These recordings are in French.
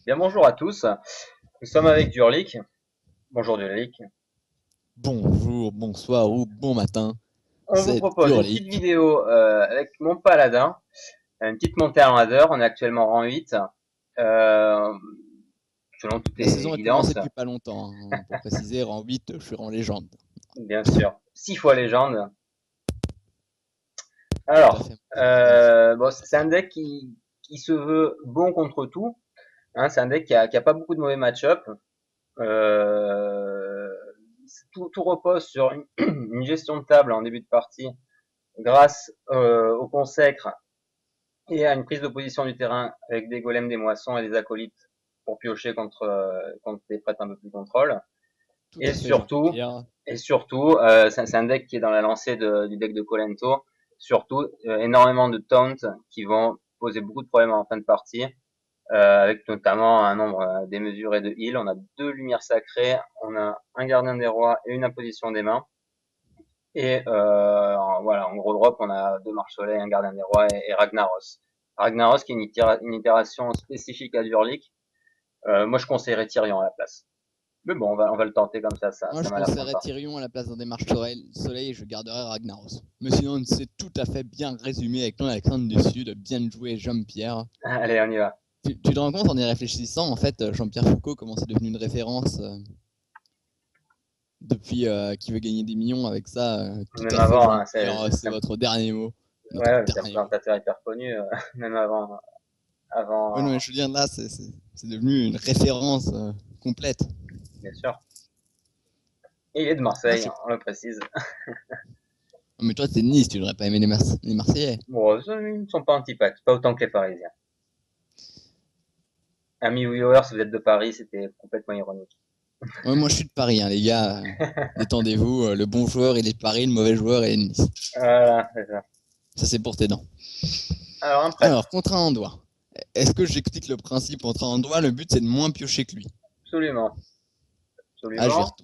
Bien, bonjour à tous. Nous sommes avec Durlik. Bonjour Durlik. Bonjour, bonsoir ou bon matin, On vous c'est propose une petite Urlik. vidéo avec mon paladin, une petite montée à ladder. On est actuellement rang 8. Euh, Selon toute La saison a évidence, commencé depuis pas longtemps, hein. Pour préciser, rang 8, je suis rang légende. bien sûr. 6 fois légende. Tout à Alors, fait, magnifique. bon, c'est un deck qui se veut bon contre tout. Hein, c'est un deck qui a pas beaucoup de mauvais match-up. Euh, tout repose sur une gestion de table en début de partie grâce au consacre et à une prise de position du terrain avec des golems, des moissons et des acolytes pour piocher contre des prêtres un peu plus contrôle. Tout Et à fait, surtout, Jean-Pierre. c'est un deck qui est dans la lancée du deck de Colento. Surtout, énormément de taunts qui vont poser beaucoup de problèmes en fin de partie, avec notamment un nombre démesuré de heal. On a 2 lumières sacrées, on a un gardien des rois et une imposition des mains. Et voilà, en gros drop, on a 2 marches soleil, un gardien des rois et Ragnaros. Ragnaros qui est une itération spécifique à Durlik. Moi, je conseillerais Tyrion à la place. Mais bon, on va le tenter comme Moi, ça je m'a l'air conseillerais sympa. Tyrion à la place d'un démarche soleil et je garderais Ragnaros. Mais sinon, c'est tout à fait bien résumé avec ton Alexandre du Sud. Bien joué, Jean-Pierre. Allez, on y va. Tu te rends compte en y réfléchissant, en fait, Jean-Pierre Foucault, comment c'est devenu une référence depuis qu'il veut gagner des millions avec ça. Tout Même à fait, avant, hein, Jean-Pierre, c'est votre dernier mot. Notre ouais, c'est un dernier mot. présentateur hyper connu, même avant, Ouais, non, avant, mais je veux dire, là, c'est devenu une référence complète. bien sûr. Et il est de Moi, Marseille, je sais hein, on le précise. pas. Mais toi, t'es de Nice, tu devrais pas aimer les Marseillais. Bon, ils ne sont pas antipathes, pas autant que les Parisiens. Amis viewers, si vous êtes de Paris, c'était complètement ironique. Ouais, moi, je suis de Paris, hein, les gars. Détendez-vous. Le bon joueur, il est de Paris, le mauvais joueur, il est de Nice. Voilà, c'est ça. Ça, c'est pour tes dents. Alors, un Alors, prêtre. contrat en doigt. Est-ce que j'explique le principe contrat en doigt? Le but, c'est de moins piocher que lui. Absolument. Ah, je vais Absolument.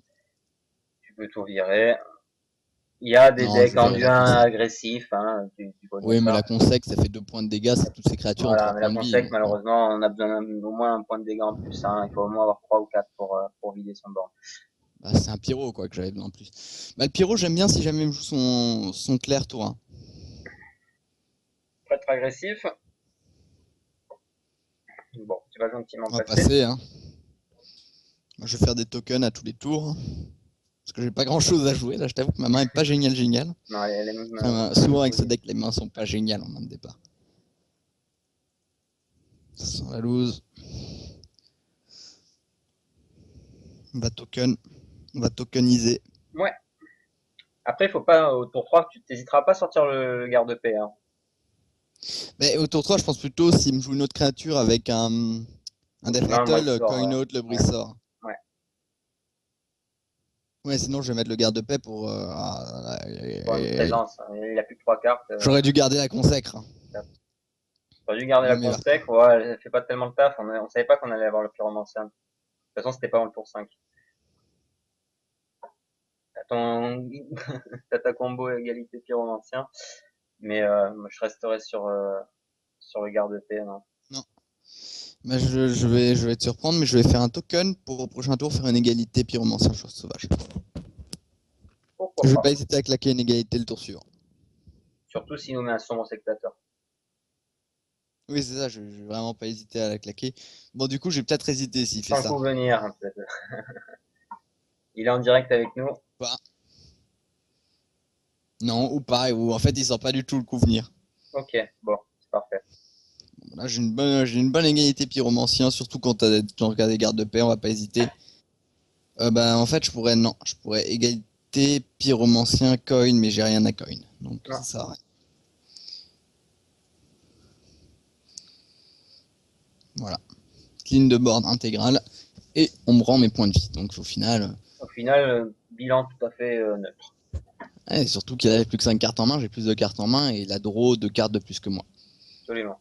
Tu peux tout virer. Il y a des Non, je decks vais gérer la enduins consec. agressifs, hein, tu connais Oui, mais ça. la consec, ça fait 2 points de dégâts, c'est toutes ces créatures en Voilà, 3 mais la points de vie. consec, Donc, bon. malheureusement, on a besoin d'au moins un point de dégâts en plus, hein. Il faut au moins avoir 3 ou 4 pour vider son board. Bah, c'est un pyro, quoi, que j'avais besoin en plus. Bah, le pyro, j'aime bien si jamais il me joue son clair tour 1. Prêtre agressif. Bon, tu vas gentiment On va passer. passer, hein. Je vais faire des tokens à tous les tours. Parce que j'ai pas grand chose à jouer. Là, je t'avoue que ma main est pas géniale, géniale. Non, elle est même Enfin, souvent avec ce positive. deck, les mains sont pas géniales en main de départ. Sans la loose. On va token. On va tokeniser. Ouais. Après, il faut pas, au tour 3, tu t'hésiteras pas à sortir le garde-paix, hein. Mais au tour 3, je pense plutôt s'il me joue une autre créature avec un Death Sinon, moi, le Rattle, sort, Coin Out, le ouais, Brissor. ouais. Ouais, sinon je vais mettre le garde-paix pour. Pour une présence, hein. Il a plus que 3 cartes. J'aurais dû garder la consacre. T'aurais dû garder la Mais bah, consec, ouais, elle fait pas tellement le taf. On savait pas qu'on allait avoir le pyromancien. De toute façon, c'était pas avant le tour 5. T'as ton, t'as ta combo égalité pyromancien. Mais moi, je resterai sur le garde-paix, non. non. Bah, je vais te surprendre, mais je vais faire un token pour au prochain tour faire une égalité pyromancien chose sauvage. Pourquoi Je vais pas. pas hésiter à claquer une égalité le tour suivant. Surtout s'il nous met un sombre sectateur. Oui, c'est ça, je vais vraiment pas hésiter à la claquer. Bon, du coup, je vais peut-être hésiter s'il fait Sans le ça. coup venir, hein, peut-être. Il est en direct avec nous. Pas. Non, ou pas, ou en fait, il sent pas du tout le coup venir. Ok, bon, c'est parfait. Là, j'ai une bonne égalité pyromancien, surtout quand t'as des gardes de paix, on va pas hésiter. Bah, en fait, non, je pourrais égalité pyromancien coin, mais j'ai rien à coin. Donc, Non, ça sert à rien. Voilà. Clean de board intégrale. Et on me rend mes points de vie. Donc, au final, au final, bilan tout à fait neutre. ouais, surtout qu'il avait plus que 5 cartes en main, j'ai plus de cartes en main et il a draw 2 cartes de plus que moi. Absolument.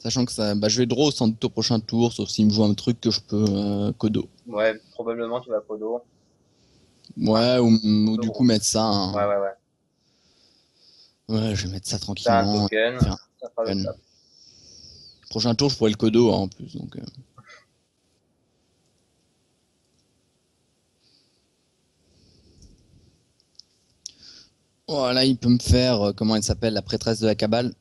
Sachant que ça, bah, je vais draw sans doute au prochain tour, sauf s'il me joue un truc que je peux codo. Ouais, probablement tu vas Kodo. Ouais, Ouais, ou Kodo du coup gros. mettre ça. Ouais, ouais, ouais. Ouais, je vais mettre ça T'as un tranquillement. token, Faire ça fera le un taf. Prochain tour, je pourrais le Kodo hein, en plus. Donc, voilà, il peut me faire, comment elle s'appelle, la prêtresse de la Cabale.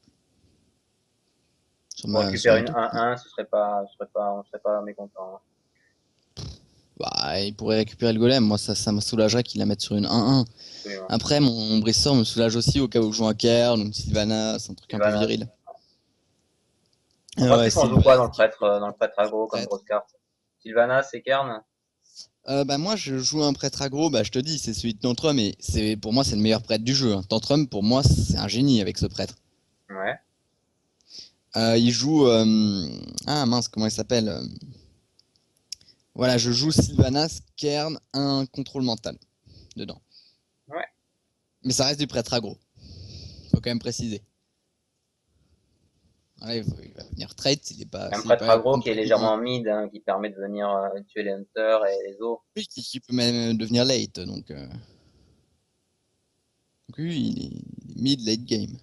Pour Sur récupérer ma une double. 1-1, on serait pas mécontent, hein. Bah, il pourrait récupérer le golem. Moi, ça me soulagerait qu'il la mette sur une 1-1. Absolument. Après, mon Brissor me soulage aussi au cas où je joue un Cairn ou une Sylvanas, un truc un peu Sylvanas. viril. En Ouais, principe, on joue quoi Sylvanas, dans le prêtre aggro comme prêtre. grosse carte? Sylvanas et Kern? Bah moi je joue un prêtre aggro, bah je te dis c'est celui de Tantrum et c'est pour moi c'est le meilleur prêtre du jeu, hein. Tantrum pour moi c'est un génie avec ce prêtre. Ouais. Il joue ah mince comment il s'appelle voilà je joue Sylvanas, Kern, un contrôle mental dedans. Ouais. Mais ça reste du prêtre aggro. Faut quand même préciser. Voilà, il va venir trade Un s'il est prêtre pas aggro qui est complètement. légèrement mid, hein, qui permet de venir tuer les hunters et les os. Oui, qui peut même devenir late donc oui il est mid late game.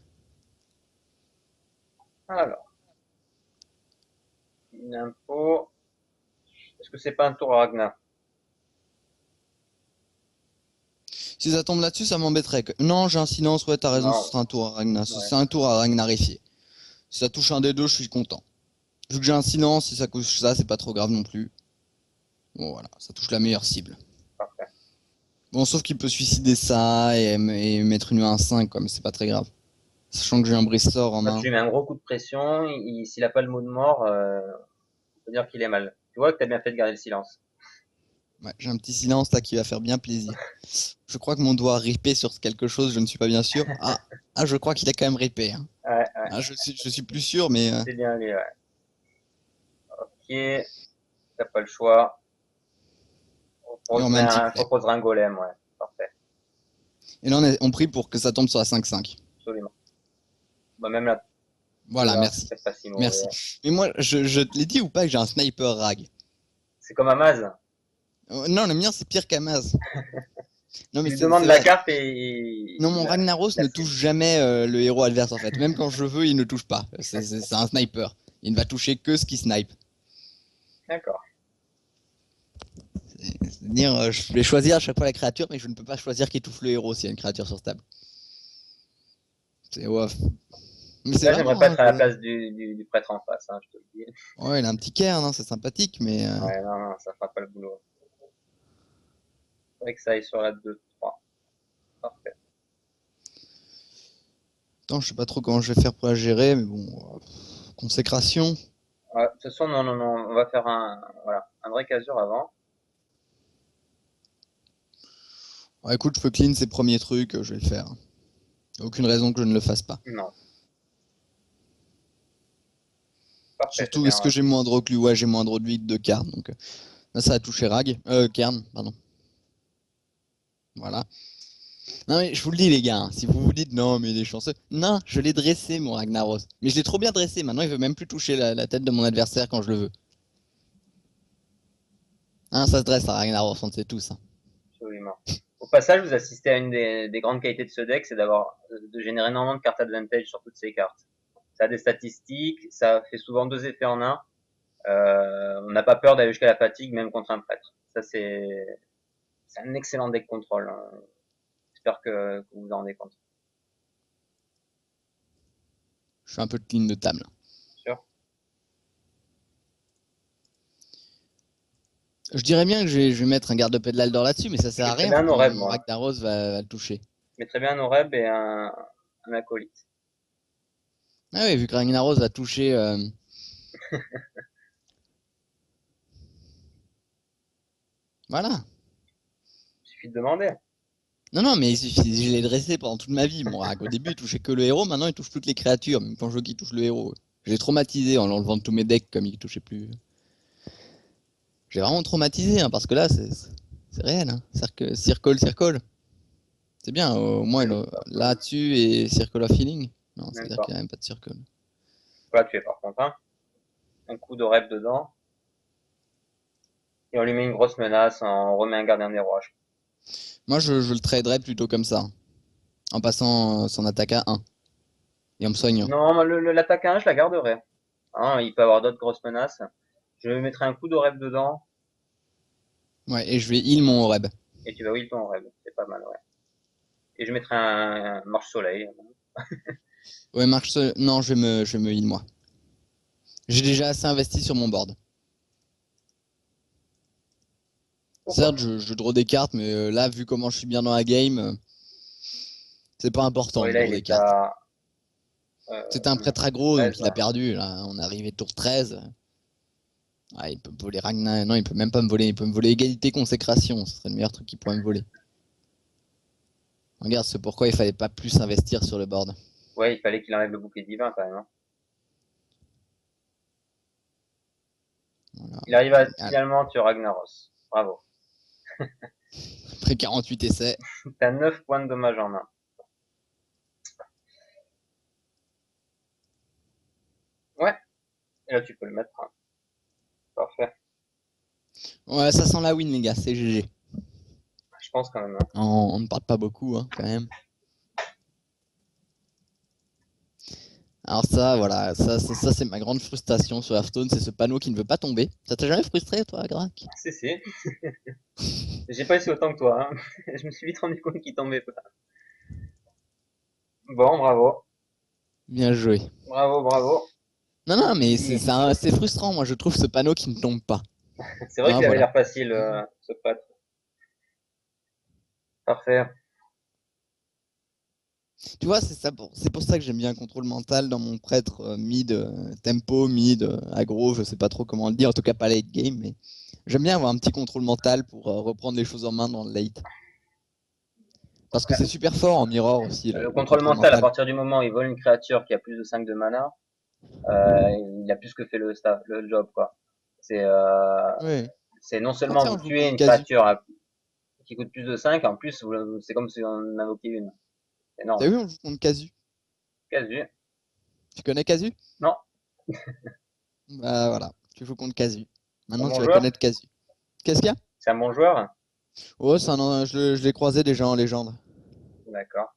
Alors, une info. Est-ce que c'est pas un tour à Ragnar? Si ça tombe là-dessus, ça m'embêterait. Non, j'ai un silence, ouais, t'as raison, ce Non. sera un tour à Ragnar. Ouais. C'est un tour à Ragnarifier. Si ça touche un des deux, je suis content. Vu que j'ai un silence, si ça touche ça, c'est pas trop grave non plus. Bon, voilà, ça touche la meilleure cible. Parfait. Bon, sauf qu'il peut suicider ça et mettre une 1-5, quoi, mais c'est pas très grave. Sachant que j'ai un Bristor en Là, tu main. lui mets un gros coup de pression. S'il a pas le mot de mort, on peut dire qu'il est mal. Tu vois que t'as bien fait de garder le silence. Ouais, j'ai un petit silence là qui va faire bien plaisir. Je crois que mon doigt a ripé sur quelque chose, je ne suis pas bien sûr. Ah, je crois qu'il a quand même ripé, hein. Ouais, ouais. Ah, je suis plus sûr, mais. C'est bien lui, ouais. Ok. T'as pas le choix. Et on met un petit On flemme. proposerait un golem, ouais. Parfait. Et là, on prie pour que ça tombe sur la 5-5. Absolument. Bah, même là, tu Voilà, vois, merci. c'est pas si Merci. mauvais. Mais moi, je te l'ai dit ou pas que j'ai un sniper rag? C'est comme Amaz. Non, le mien, c'est pire qu'Amaz. Non, Tu mais lui c'est demandes la vrai. carte et Non, mon Ragnaros il la ne cible. touche jamais le héros adverse, en fait. Même quand je veux, il ne touche pas. C'est un sniper. Il ne va toucher que ce qui snipe. D'accord. C'est-à-dire, je vais choisir à chaque fois la créature, mais je ne peux pas choisir qui touche le héros s'il y a une créature sur table. C'est ouf. Mais c'est Là, j'aimerais vraiment, pas hein, être à la place du prêtre en face, hein, je te le dis. ouais, il a un petit cairn, hein, c'est sympathique, mais. Ouais, non, non, ça fera pas le boulot. Faudrait que ça aille sur la 2-3. Parfait. Attends, je sais pas trop comment je vais faire pour la gérer, mais bon. Consécration. Ouais, de toute façon, non, non, non, on va faire un vrai casure avant. Ouais, écoute, je peux clean ces premiers trucs, je vais le faire. Aucune raison que je ne le fasse pas. Non. Parfait, c'est Surtout, bien. est-ce que j'ai moins de reclus? Ouais, j'ai moins de réduit de Karn. Donc, là, ça a touché Rag. Kern, pardon. Voilà. Non, mais je vous le dis, les gars, hein, si vous vous dites non, mais il est chanceux. Non, je l'ai dressé, mon Ragnaros. Mais je l'ai trop bien dressé. Maintenant, il veut même plus toucher la tête de mon adversaire quand je le veux. Hein, ça se dresse, à Ragnaros, on le sait tous. Hein. Absolument. Au passage, vous assistez à une des grandes qualités de ce deck, c'est de générer énormément de cartes advantage sur toutes ces cartes. Ça a des statistiques, ça fait souvent deux effets en un. On n'a pas peur d'aller jusqu'à la fatigue, même contre un prêtre. Ça, c'est un excellent deck contrôle, hein. J'espère que vous vous en rendez compte. Je fais un peu de clean de table. Sûr. Je dirais bien que je vais mettre un garde-paix de l'Aldor là-dessus, mais ça Je sert à mettrais rien, bien vu un que Oreb, mon moi. Ragnaros va le toucher. Je mettrais bien un Oreb et un acolyte. Ah oui, vu que Ragnaros va toucher. Voilà. Il suffit de demander. Non, non, mais il suffit, je l'ai dressé pendant toute ma vie, mon Rag. Au début, il touchait que le héros, maintenant, il touche plus que les créatures, même quand je veux qu'il touche le héros. J'ai traumatisé en l'enlevant de tous mes decks comme il touchait plus. J'ai vraiment traumatisé, hein, parce que là, c'est réel. Hein. Circle. C'est bien, au moins, Même pas. là-dessus et Circle of Healing. Non, ça veut Même dire pas. qu'il n'y a même pas de circle. Faut la tuer, par contre, hein. Un coup d'Oreb dedans. Et on lui met une grosse menace, on remet un gardien des rois. Moi, je le traderais plutôt comme ça, en passant son attaque à 1 et en me soignant. Non, l'attaque à 1, je la garderai. Hein, il peut avoir d'autres grosses menaces. Je mettrai un coup d'Oreb dedans, Ouais, et je vais heal mon Oreb. et tu vas will ton Oreb. C'est pas mal, ouais. Et je mettrai un marche-soleil. Ouais, non, je vais me heal moi. J'ai déjà assez investi sur mon board. Pourquoi Certes, je draw des cartes, mais là, vu comment je suis bien dans la game, c'est pas pas? important Ouais, de là, draw il des est cartes. à C'était un combien? prêtre aggro, donc 13, il a ouais. perdu. Là, on est arrivé tour 13. Ah, il peut me voler Ragnar. Non, il peut même pas me voler. Il peut me voler égalité consécration. Ce serait le meilleur truc qu'il pourrait me voler. Regarde, c'est pourquoi il fallait pas plus investir sur le board. Ouais, il fallait qu'il enlève le bouquet divin quand même, hein. Voilà. Il arrive à Ah, finalement tuer Ragnaros. Bravo. après 48 essais. T'as 9 points de dommage en main. Ouais, et là tu peux le mettre, hein. Parfait. Ouais, ça sent la win, les gars. C'est GG. Je pense quand même, hein. On ne parle pas beaucoup, hein, quand même. Alors ça, voilà, ça c'est ma grande frustration sur Hearthstone, c'est ce panneau qui ne veut pas tomber. Ça t'a jamais frustré, toi, Grac? Si, si. J'ai pas essayé autant que toi, hein. Je me suis vite rendu compte qu'il tombait pas. Bon, bravo. Bien joué. Bravo, bravo. Non, non, mais Il- c'est frustrant, moi, je trouve ce panneau qui ne tombe pas. C'est vrai Ah, qu'il avait voilà. l'air facile, ce prêtre. Parfait. Tu vois, c'est pour ça que j'aime bien un contrôle mental dans mon prêtre mid, tempo, mid, aggro, je sais pas trop comment le dire, en tout cas pas late game, mais j'aime bien avoir un petit contrôle mental pour reprendre les choses en main dans le late. Parce que c'est super fort en mirror aussi, Le le contrôle contrôle mental, à mental. partir du moment où il vole une créature qui a plus de 5 de mana, il a plus que fait le job, quoi. C'est euh, Ouais. c'est non Ah seulement tiens, vous on joue tuez contre une Casu. créature qui coûte plus de 5, en plus, c'est comme si on en invoquait une. C'est T'as énorme. vu, on joue contre Casu. Casu. Tu connais Casu? Non, Bah voilà, tu joues contre Casu. c'est un Maintenant bon tu vas joueur. connaître Casu. Qu'est-ce qu'il y a? C'est un bon joueur. Oh, je l'ai croisé déjà en légende. D'accord.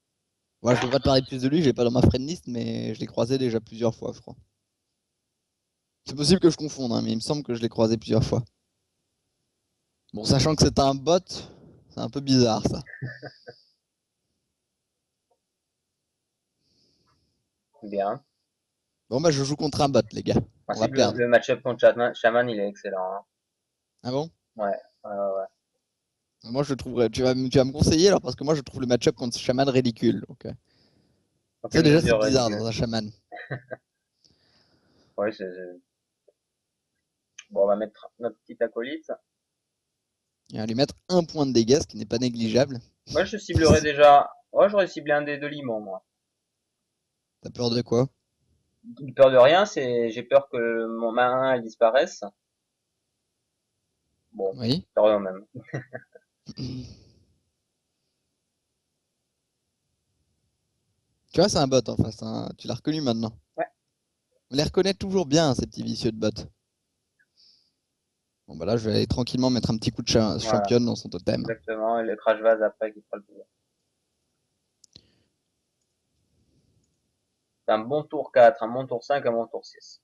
Ouais, je peux pas te parler plus de lui, je l'ai pas dans ma friend list, mais je l'ai croisé déjà plusieurs fois, je crois. C'est possible que je confonde, hein, mais il me semble que je l'ai croisé plusieurs fois. Bon, sachant que c'est un bot, c'est un peu bizarre ça. Bien. Bon, bah je joue contre un bot, les gars. En On va principe, le, perdre. le match-up contre Shaman, il est excellent, hein. Ah bon? Ouais, ouais, ouais. Moi je trouverais. Tu vas me conseiller alors, parce que moi je trouve le match-up contre Shaman ridicule. Donc, Dans ça quelle déjà c'est mesure bizarre ridicule? dans un Shaman. Ouais, bon, on va mettre notre petit acolyte. Il va lui mettre un point de dégâts, ce qui n'est pas négligeable. Moi, je ciblerais déjà. Ouais, j'aurais ciblé un des deux limons, moi. T'as peur de quoi? J'ai peur de rien, j'ai peur que mon main elle disparaisse. Bon, Oui. c'est rien même. Tu vois, c'est un bot en face, hein. Tu l'as reconnu maintenant. Ouais, On les reconnaît toujours bien, ces petits vicieux de bot. Bon, bah là, je vais aller tranquillement mettre un petit coup de voilà, championne dans son totem. exactement. Et le crash vase après qui fera le boulot. C'est un bon tour 4, un bon tour 5, un bon tour 6.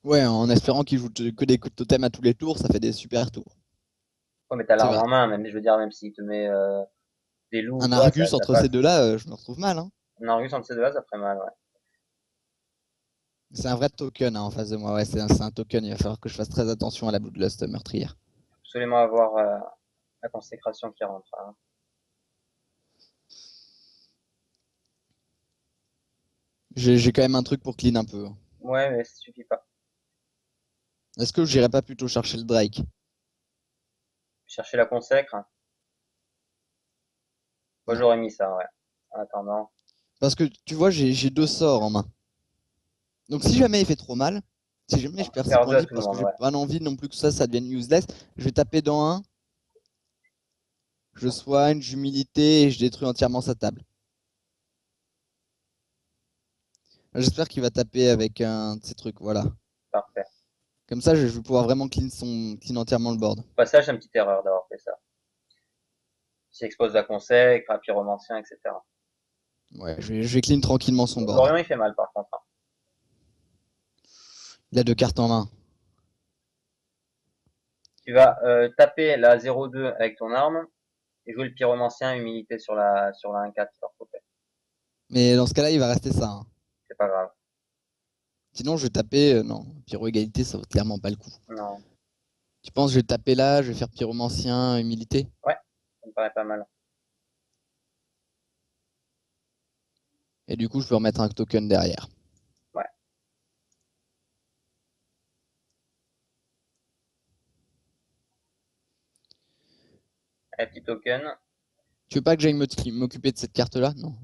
Ouais, en espérant qu'il joue que des coups de totem à tous les tours, ça fait des super tours. Ouais, mais t'as C'est l'arme vrai. en main, même, je veux dire, même s'il te met des loups ou Un quoi, Argus ça entre ces passe. deux-là, je me retrouve mal, hein. Un Argus entre ces deux-là, ça ferait mal, ouais. C'est un vrai token hein, en face de moi. Ouais, c'est un token. Il va falloir que je fasse très attention à la Bloodlust meurtrière. Absolument avoir la consécration qui rentre, hein. J'ai quand même un truc pour clean un peu. Ouais, mais ça suffit pas. Est-ce que j'irais pas plutôt chercher le Drake? Chercher la consécre. Moi, Ouais. j'aurais mis ça, ouais. En attendant. Parce que tu vois, j'ai deux sorts en main. Donc si jamais il fait trop mal, si jamais je perds 6 Perdu points de à vie tout le parce que monde, j'ai ouais. pas envie non plus que ça devienne useless, je vais taper dans un, je soigne, j'humilité et je détruis entièrement sa table. J'espère qu'il va taper avec un de ces trucs, voilà. Parfait. Comme ça, je vais pouvoir vraiment clean entièrement le board. Au passage, c'est une petite erreur d'avoir fait ça. S'il expose la consécre, un pyromancien, etc. Ouais, je vais clean tranquillement son board. Lorient, il fait mal, par contre, hein. Il a deux cartes en main. Tu vas taper la 0-2 avec ton arme et jouer le pyromancien humilité sur la 1-4 qui leur faut. Mais dans ce cas-là, il va rester ça, hein. C'est pas grave. Sinon, je vais taper. Non, pyro égalité, ça vaut clairement pas le coup. Non. Tu penses que je vais taper là, je vais faire pyromancien, humilité? Ouais, ça me paraît pas mal. Et du coup, je peux remettre un token derrière. Ouais. Un petit token. Tu veux pas que j'aille m'occuper de cette carte-là? Non.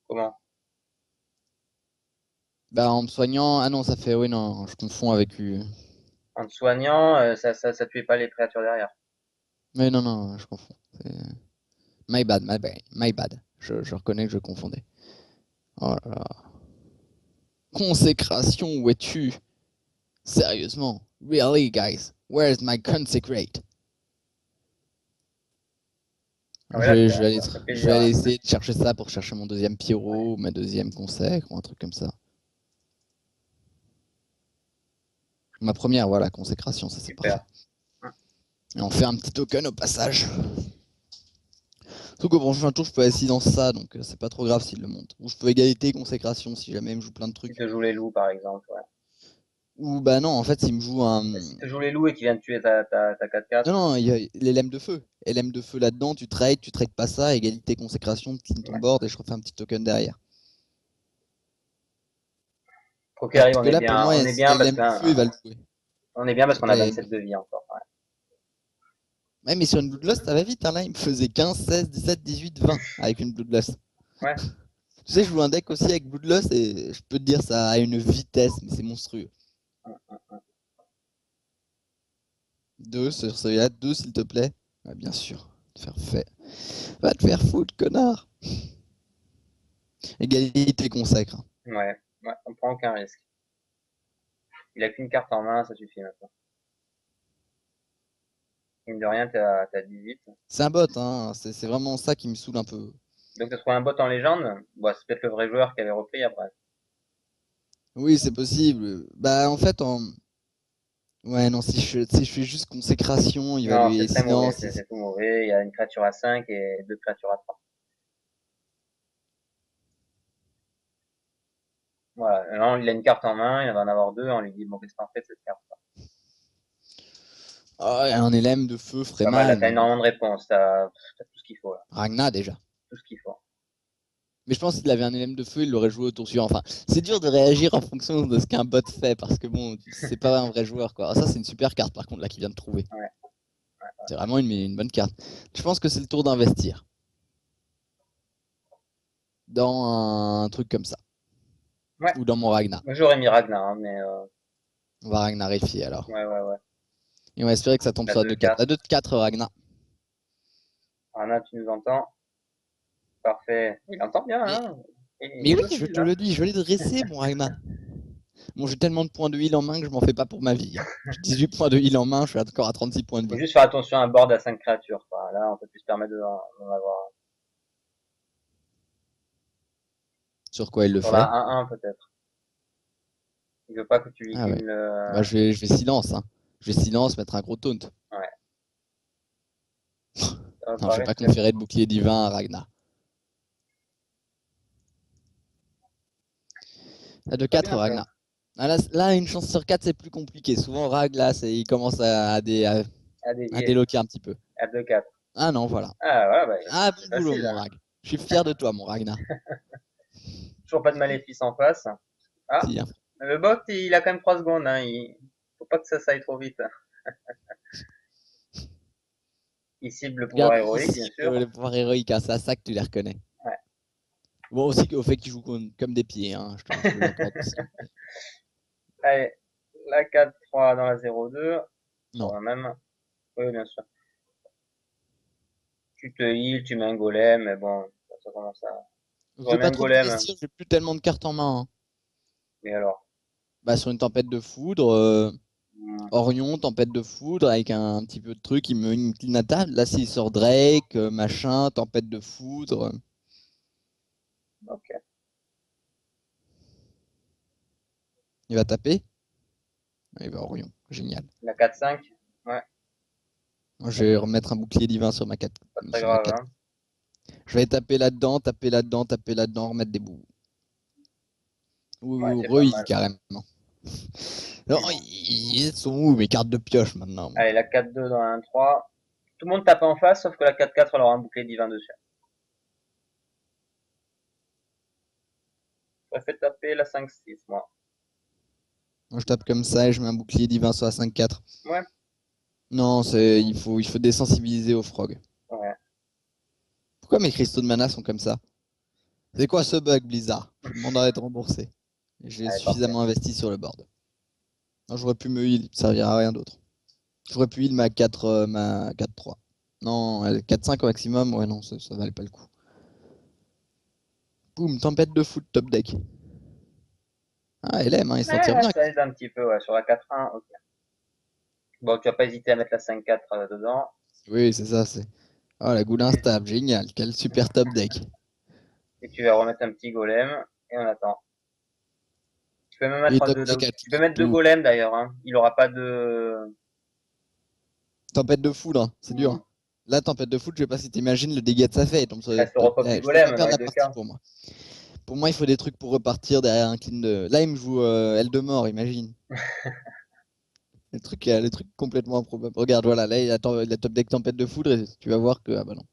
Comment? Bah, en me soignant. Ah non, ça fait. Oui, non, je confonds avec. En te soignant, ça tuait pas les créatures derrière. Mais non, non, je confonds. My bad, my bad, my bad. Je reconnais que je confondais. Oh là là. Consécration, où es-tu? Sérieusement? Really, guys? Where's my consecrate? Ah ouais, là, Je vais aller, ça fait je vais plaisir, aller hein. essayer de chercher ça pour chercher mon deuxième Ouais, pyro, ma deuxième consècre ou un truc comme ça. Ma première, voilà, consécration, ça c'est parfait. super. Hum, Et on fait un petit token au passage. Surtout qu'au prochain tour, je peux essayer dans ça, donc c'est pas trop grave s'il le monte. Ou je peux égalité, consécration si jamais il me joue plein de Si trucs. te joue les loups, par exemple, ouais. Ou bah non, en fait, s'il me joue un. Si te joue les loups et qu'il vient de tuer ta 4-4, Non, non, il y a les LM de feu. LM de feu là-dedans, tu trades pas ça, égalité, consécration, clean ton ouais. board et je refais un petit token derrière. Quoi qu'il Parce arrive, que là, pour moi, on est si bien parce LM de qu'un, feu, il va le jouer. on est bien parce qu'on a Après, 27 de vie encore. Ouais. ouais, mais sur une Bloodlust, ça va vite, hein, là, il me faisait 15, 16, 17, 18, 20 avec une Bloodlust. Ouais, Tu sais, je joue un deck aussi avec Bloodlust et je peux te dire, ça a une vitesse, mais c'est monstrueux. Deux sur celui-là, deux s'il te plaît. Ouais, bien sûr. Va te faire foutre, connard. Égalité consacre. ouais, ouais, on prend aucun risque. Il a qu'une carte en main, ça suffit maintenant. Mine de rien, t'as 18. C'est un bot, hein. C'est vraiment ça qui me saoule un peu. Donc t'as trouvé un bot en légende. Bon, c'est peut-être le vrai joueur qui avait repris après. Oui, c'est possible. Bah, en fait, ouais, non, si je fais juste consécration, il va Non, c'est lui très mauvais, silence. c'est tout mauvais. Il y a une créature à 5 et deux créatures à 3. Voilà, là, il a une carte en main, il va en avoir deux, on lui dit, bon, qu'est-ce que t'en fais de cette carte? Oh, un LM de feu ferait Pas mal, là, mal, t'as mais bon. énormément de réponses, t'as tout ce qu'il faut, là. Ragna déjà. Tout ce qu'il faut. Mais je pense qu'il avait un LM de feu, il l'aurait joué au tour suivant. Enfin, c'est dur de réagir en fonction de ce qu'un bot fait, parce que bon, c'est pas un vrai joueur, quoi. Ah, ça, c'est une super carte, par contre, là, qu'il vient de trouver. Ouais. C'est vraiment une bonne carte. Je pense que c'est le tour d'investir dans un truc comme ça. Ouais. Ou dans mon Ragnar. Moi, j'aurais mis Ragnar, hein, mais On va Ragnarifier alors. ouais, ouais, ouais. Et on va espérer que ça tombe La sur la 2-4. 2-4. La 2-4 Ragnar. Anna, tu nous entends? Parfait. Il entend bien, Mais, hein? Il mais est oui, je solide, te hein? le dis, je l'ai dressé, mon Ragnar. Bon, j'ai tellement de points de heal en main que je m'en fais pas pour ma vie, hein. J'ai 18 points de heal en main, je suis encore à 36 points de Faut vie. juste faire attention à un board à 5 créatures, quoi. Là, on peut plus se permettre d'en avoir. Sur quoi il le Sur la fait? 1-1, peut-être. Il veut pas que tu Ah ouais. liquides le. Bah, je vais silence, hein. Je vais silence, mettre un gros taunt. Ouais. Ça me Non, je vais paraît pas très bon. conférer de bouclier divin à Ragnar. La Très 2-4 bien, ça. Ragnar. Ah, là, une chance sur 4, c'est plus compliqué. Souvent, Rag, là, il commence À à dévier. déloquer un petit peu. À 2-4. Ah non, voilà. Ah, voilà, bah, Ah, c'est bon boulot, facile, mon hein. Rag. Je suis fier de toi, mon Ragnar. Toujours pas de maléfice en face. Ah, Si, hein. le bot, il a quand même 3 secondes, hein. Faut pas que ça aille trop vite. Il cible le pouvoir Regarde, héroïque, bien ici, sûr. le pouvoir héroïque, hein, c'est à ça que tu les reconnais. Ouais. Bon, aussi au fait qu'ils jouent comme des pieds, hein, je te l'accorde aussi. Allez, la 4-3 dans la 0-2. Sur Non. la même. Oui, bien sûr. Tu te heal, tu mets un golem, mais bon, ça commence à. Je J'aurais vais mis pas un trop golem, m'investir, j'ai plus tellement de cartes en main, hein. mais alors. Bah, sur une tempête de foudre, Hmm, Orion, tempête de foudre, avec un petit peu de truc, il me une clean attaque. Là, s'il sort Drake, machin, tempête de foudre, ok. il va taper. Il va Orion, génial. La 4-5, ouais, Moi, je vais remettre un bouclier divin sur ma 4. pas très Sur ma grave, 4. hein. Je vais taper là-dedans, taper là-dedans, taper là-dedans, remettre des bouts. Ouais, Ou c'est pas re-heal mal. carrément. Alors, ils sont où mes cartes de pioche maintenant? Allez, la 4-2 dans la 1-3. Tout le monde tape en face, sauf que la 4-4, elle aura un bouclier divin dessus. Je fait taper la 5-6, moi. Moi, je tape comme ça et je mets un bouclier divin sur la 5-4. Ouais, Non, il faut désensibiliser au frog. ouais. Pourquoi mes cristaux de mana sont comme ça? C'est quoi ce bug, Blizzard? Je demanderai d'être remboursé. J'ai Allez, parfait. suffisamment investi sur le board. Non, j'aurais pu me heal, ça servira à rien d'autre. J'aurais pu heal ma 4, ma 4-3. Non, 4-5 au maximum, ouais, non, ça valait pas le coup. Boum, tempête de foot, top deck. Ah, elle aime, hein, il s'en tire Ouais, bien. ça aide un petit peu, ouais, sur la 4-1, ok. Bon, tu vas pas hésiter à mettre la 5-4 dedans. Oui, c'est ça, c'est. Oh, la goule instable, génial, quel super top deck. Et tu vas remettre un petit golem, et on attend. Tu peux même Et mettre top deux, deck à tu peux mettre deux tout. golems d'ailleurs, hein. Il aura pas de... Tempête de foudre, hein, c'est dur. Hein. Là, tempête de foudre, je sais pas si t'imagines le dégât que ça fait. Il tombe sur Ça les se repop du je peux pas golem dans perdre les la deux partie cas. pour moi. Pour moi, il faut des trucs pour repartir derrière un clean de. Là, il me joue aile de mort, imagine. Le truc complètement improbable. Regarde, voilà, là, il a top deck tempête de foudre et tu vas voir que. Ah bah non.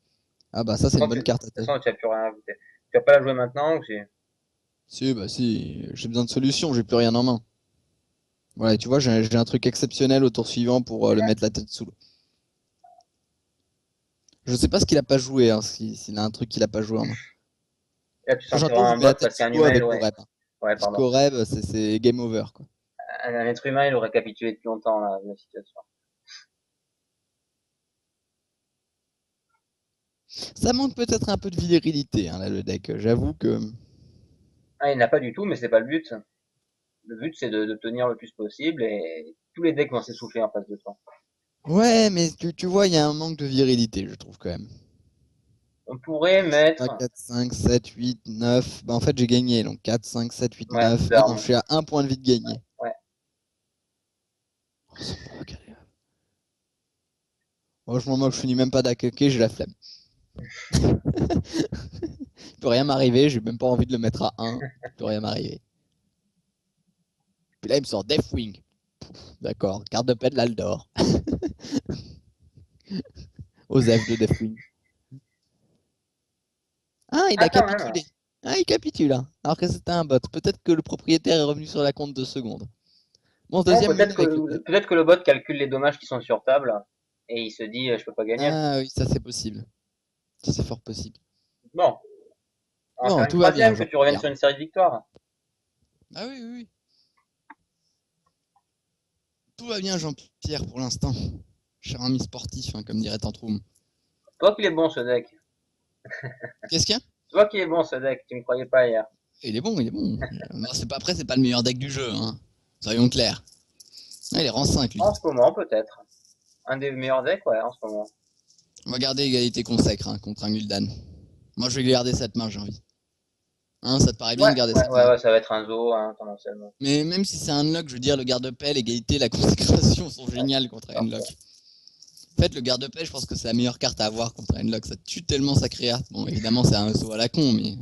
Ah bah ça, c'est une De bonne carte à toute tête. façon, tu n'as plus rien à ajouter. Tu vas pas la jouer maintenant ou si? Si, bah si, j'ai besoin de solutions, j'ai plus rien en main. Voilà, tu vois, j'ai un truc exceptionnel au tour suivant pour le mettre la tête sous l'eau. Je sais pas ce qu'il a pas joué, hein, s'il a un truc qu'il a pas joué en main. Là, tu Prochain sentiras tour, je un lui mets la bug tête parce sous qu'un l'eau humain, il avec aurait... Coreb. Ouais, Parce pardon. qu'Oreb, c'est game over, quoi. Un être humain, il aurait capitulé depuis longtemps, là, la situation. Ça manque peut-être un peu de virilité, hein, là, le deck. J'avoue que. Ah, il n'a pas du tout, mais c'est pas le but. Le but, c'est de tenir le plus possible et tous les decks vont s'essouffler en face de toi. Ouais, mais tu vois, il y a un manque de virilité, je trouve, quand même. On pourrait 3, mettre... 4, 5, 7, 8, 9. Bah, en fait, j'ai gagné, donc 4, 5, 7, 8, Ouais, 9. Ah non, je burn. suis à un point de vie de gagner. Ouais. Oh, c'est pas agréable. Franchement, moi, je finis même pas d'accueillir, j'ai la flemme. Il peut rien m'arriver, j'ai même pas envie de le mettre à 1. Il peut rien m'arriver. Puis là, il me sort Deathwing. D'accord, carte de paix de l'Aldor. Osef de Deathwing. Ah, il Ah, a quand même. capitulé. Ah, il capitule, hein. Alors que c'était un bot. Peut-être que le propriétaire est revenu sur la compte 2 secondes. Bon, Bon, deuxième mine récupérée. peut-être que le bot calcule les dommages qui sont sur table et il se dit, je peux pas gagner. Ah oui, ça c'est possible. Ça c'est fort possible. Bon, on va faire Bon, une tout va bien, troisième, que tu reviennes Jean-Pierre. sur une série de victoires. Ah oui, oui, oui. Tout va bien, Jean-Pierre, pour l'instant. Cher ami sportif, hein, comme dirait Tantrum. Toi qu'il est bon ce deck. Qu'est-ce qu'il y a? Toi qu'il est bon ce deck, tu me croyais pas hier. Il est bon, il est bon. Non, c'est pas après, c'est pas le meilleur deck du jeu, hein. Soyons clairs. Ah, il est rang 5, lui. En ce moment, peut-être. Un des meilleurs decks, ouais, en ce moment. On va garder égalité consacre hein, contre un Gul'dan. Moi, je vais garder cette main, j'ai envie. Hein, ça te paraît bien Ouais, de garder ouais, cette ouais, main? ouais, ça va être un zoo, hein, tendanciellement. Mais même si c'est un unlock, je veux dire, le garde-paix, l'égalité, la consécration sont Ouais, géniales contre un unlock. parfait. En fait, le garde-paix, je pense que c'est la meilleure carte à avoir contre un unlock. Ça tue tellement sa créa. Bon, évidemment, c'est un zoo à la con, mais.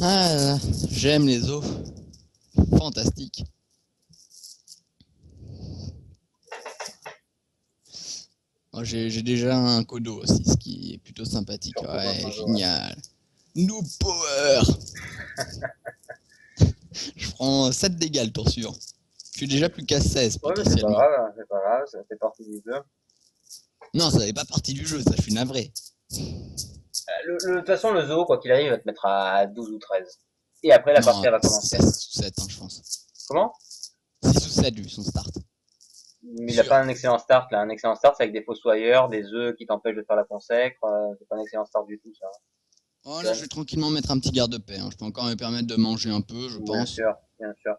Ah là là, j'aime les os. Fantastique. Moi, j'ai déjà un Kodo aussi, ce qui est plutôt sympathique. Surtout contre Ouais, un zoo, ouais. génial. Noob Power. Je prends 7 dégâts le tour suivant. Je suis déjà plus qu'à 16 Ouais, mais c'est pas potentiellement. grave, hein, c'est pas grave, ça fait partie du jeu. Non, ça n'est pas partie du jeu, ça, je suis navré. De toute façon, le zoo, quoi qu'il arrive, va te mettre à 12 ou 13. Et après, la partie, Non, elle va commencer. 6 ou 7, hein, je pense. Comment? 6 ou 7 vu son start. Mais il a Sûr. pas un excellent start, là. Un excellent start, c'est avec des fossoyeurs, des œufs qui t'empêchent de faire la consacre. C'est pas un excellent start du tout, ça. Oh là, je Ken. vais tranquillement mettre un petit garde-paix. Hein. Je peux encore me permettre de manger un peu, je Bien pense. sûr, bien sûr.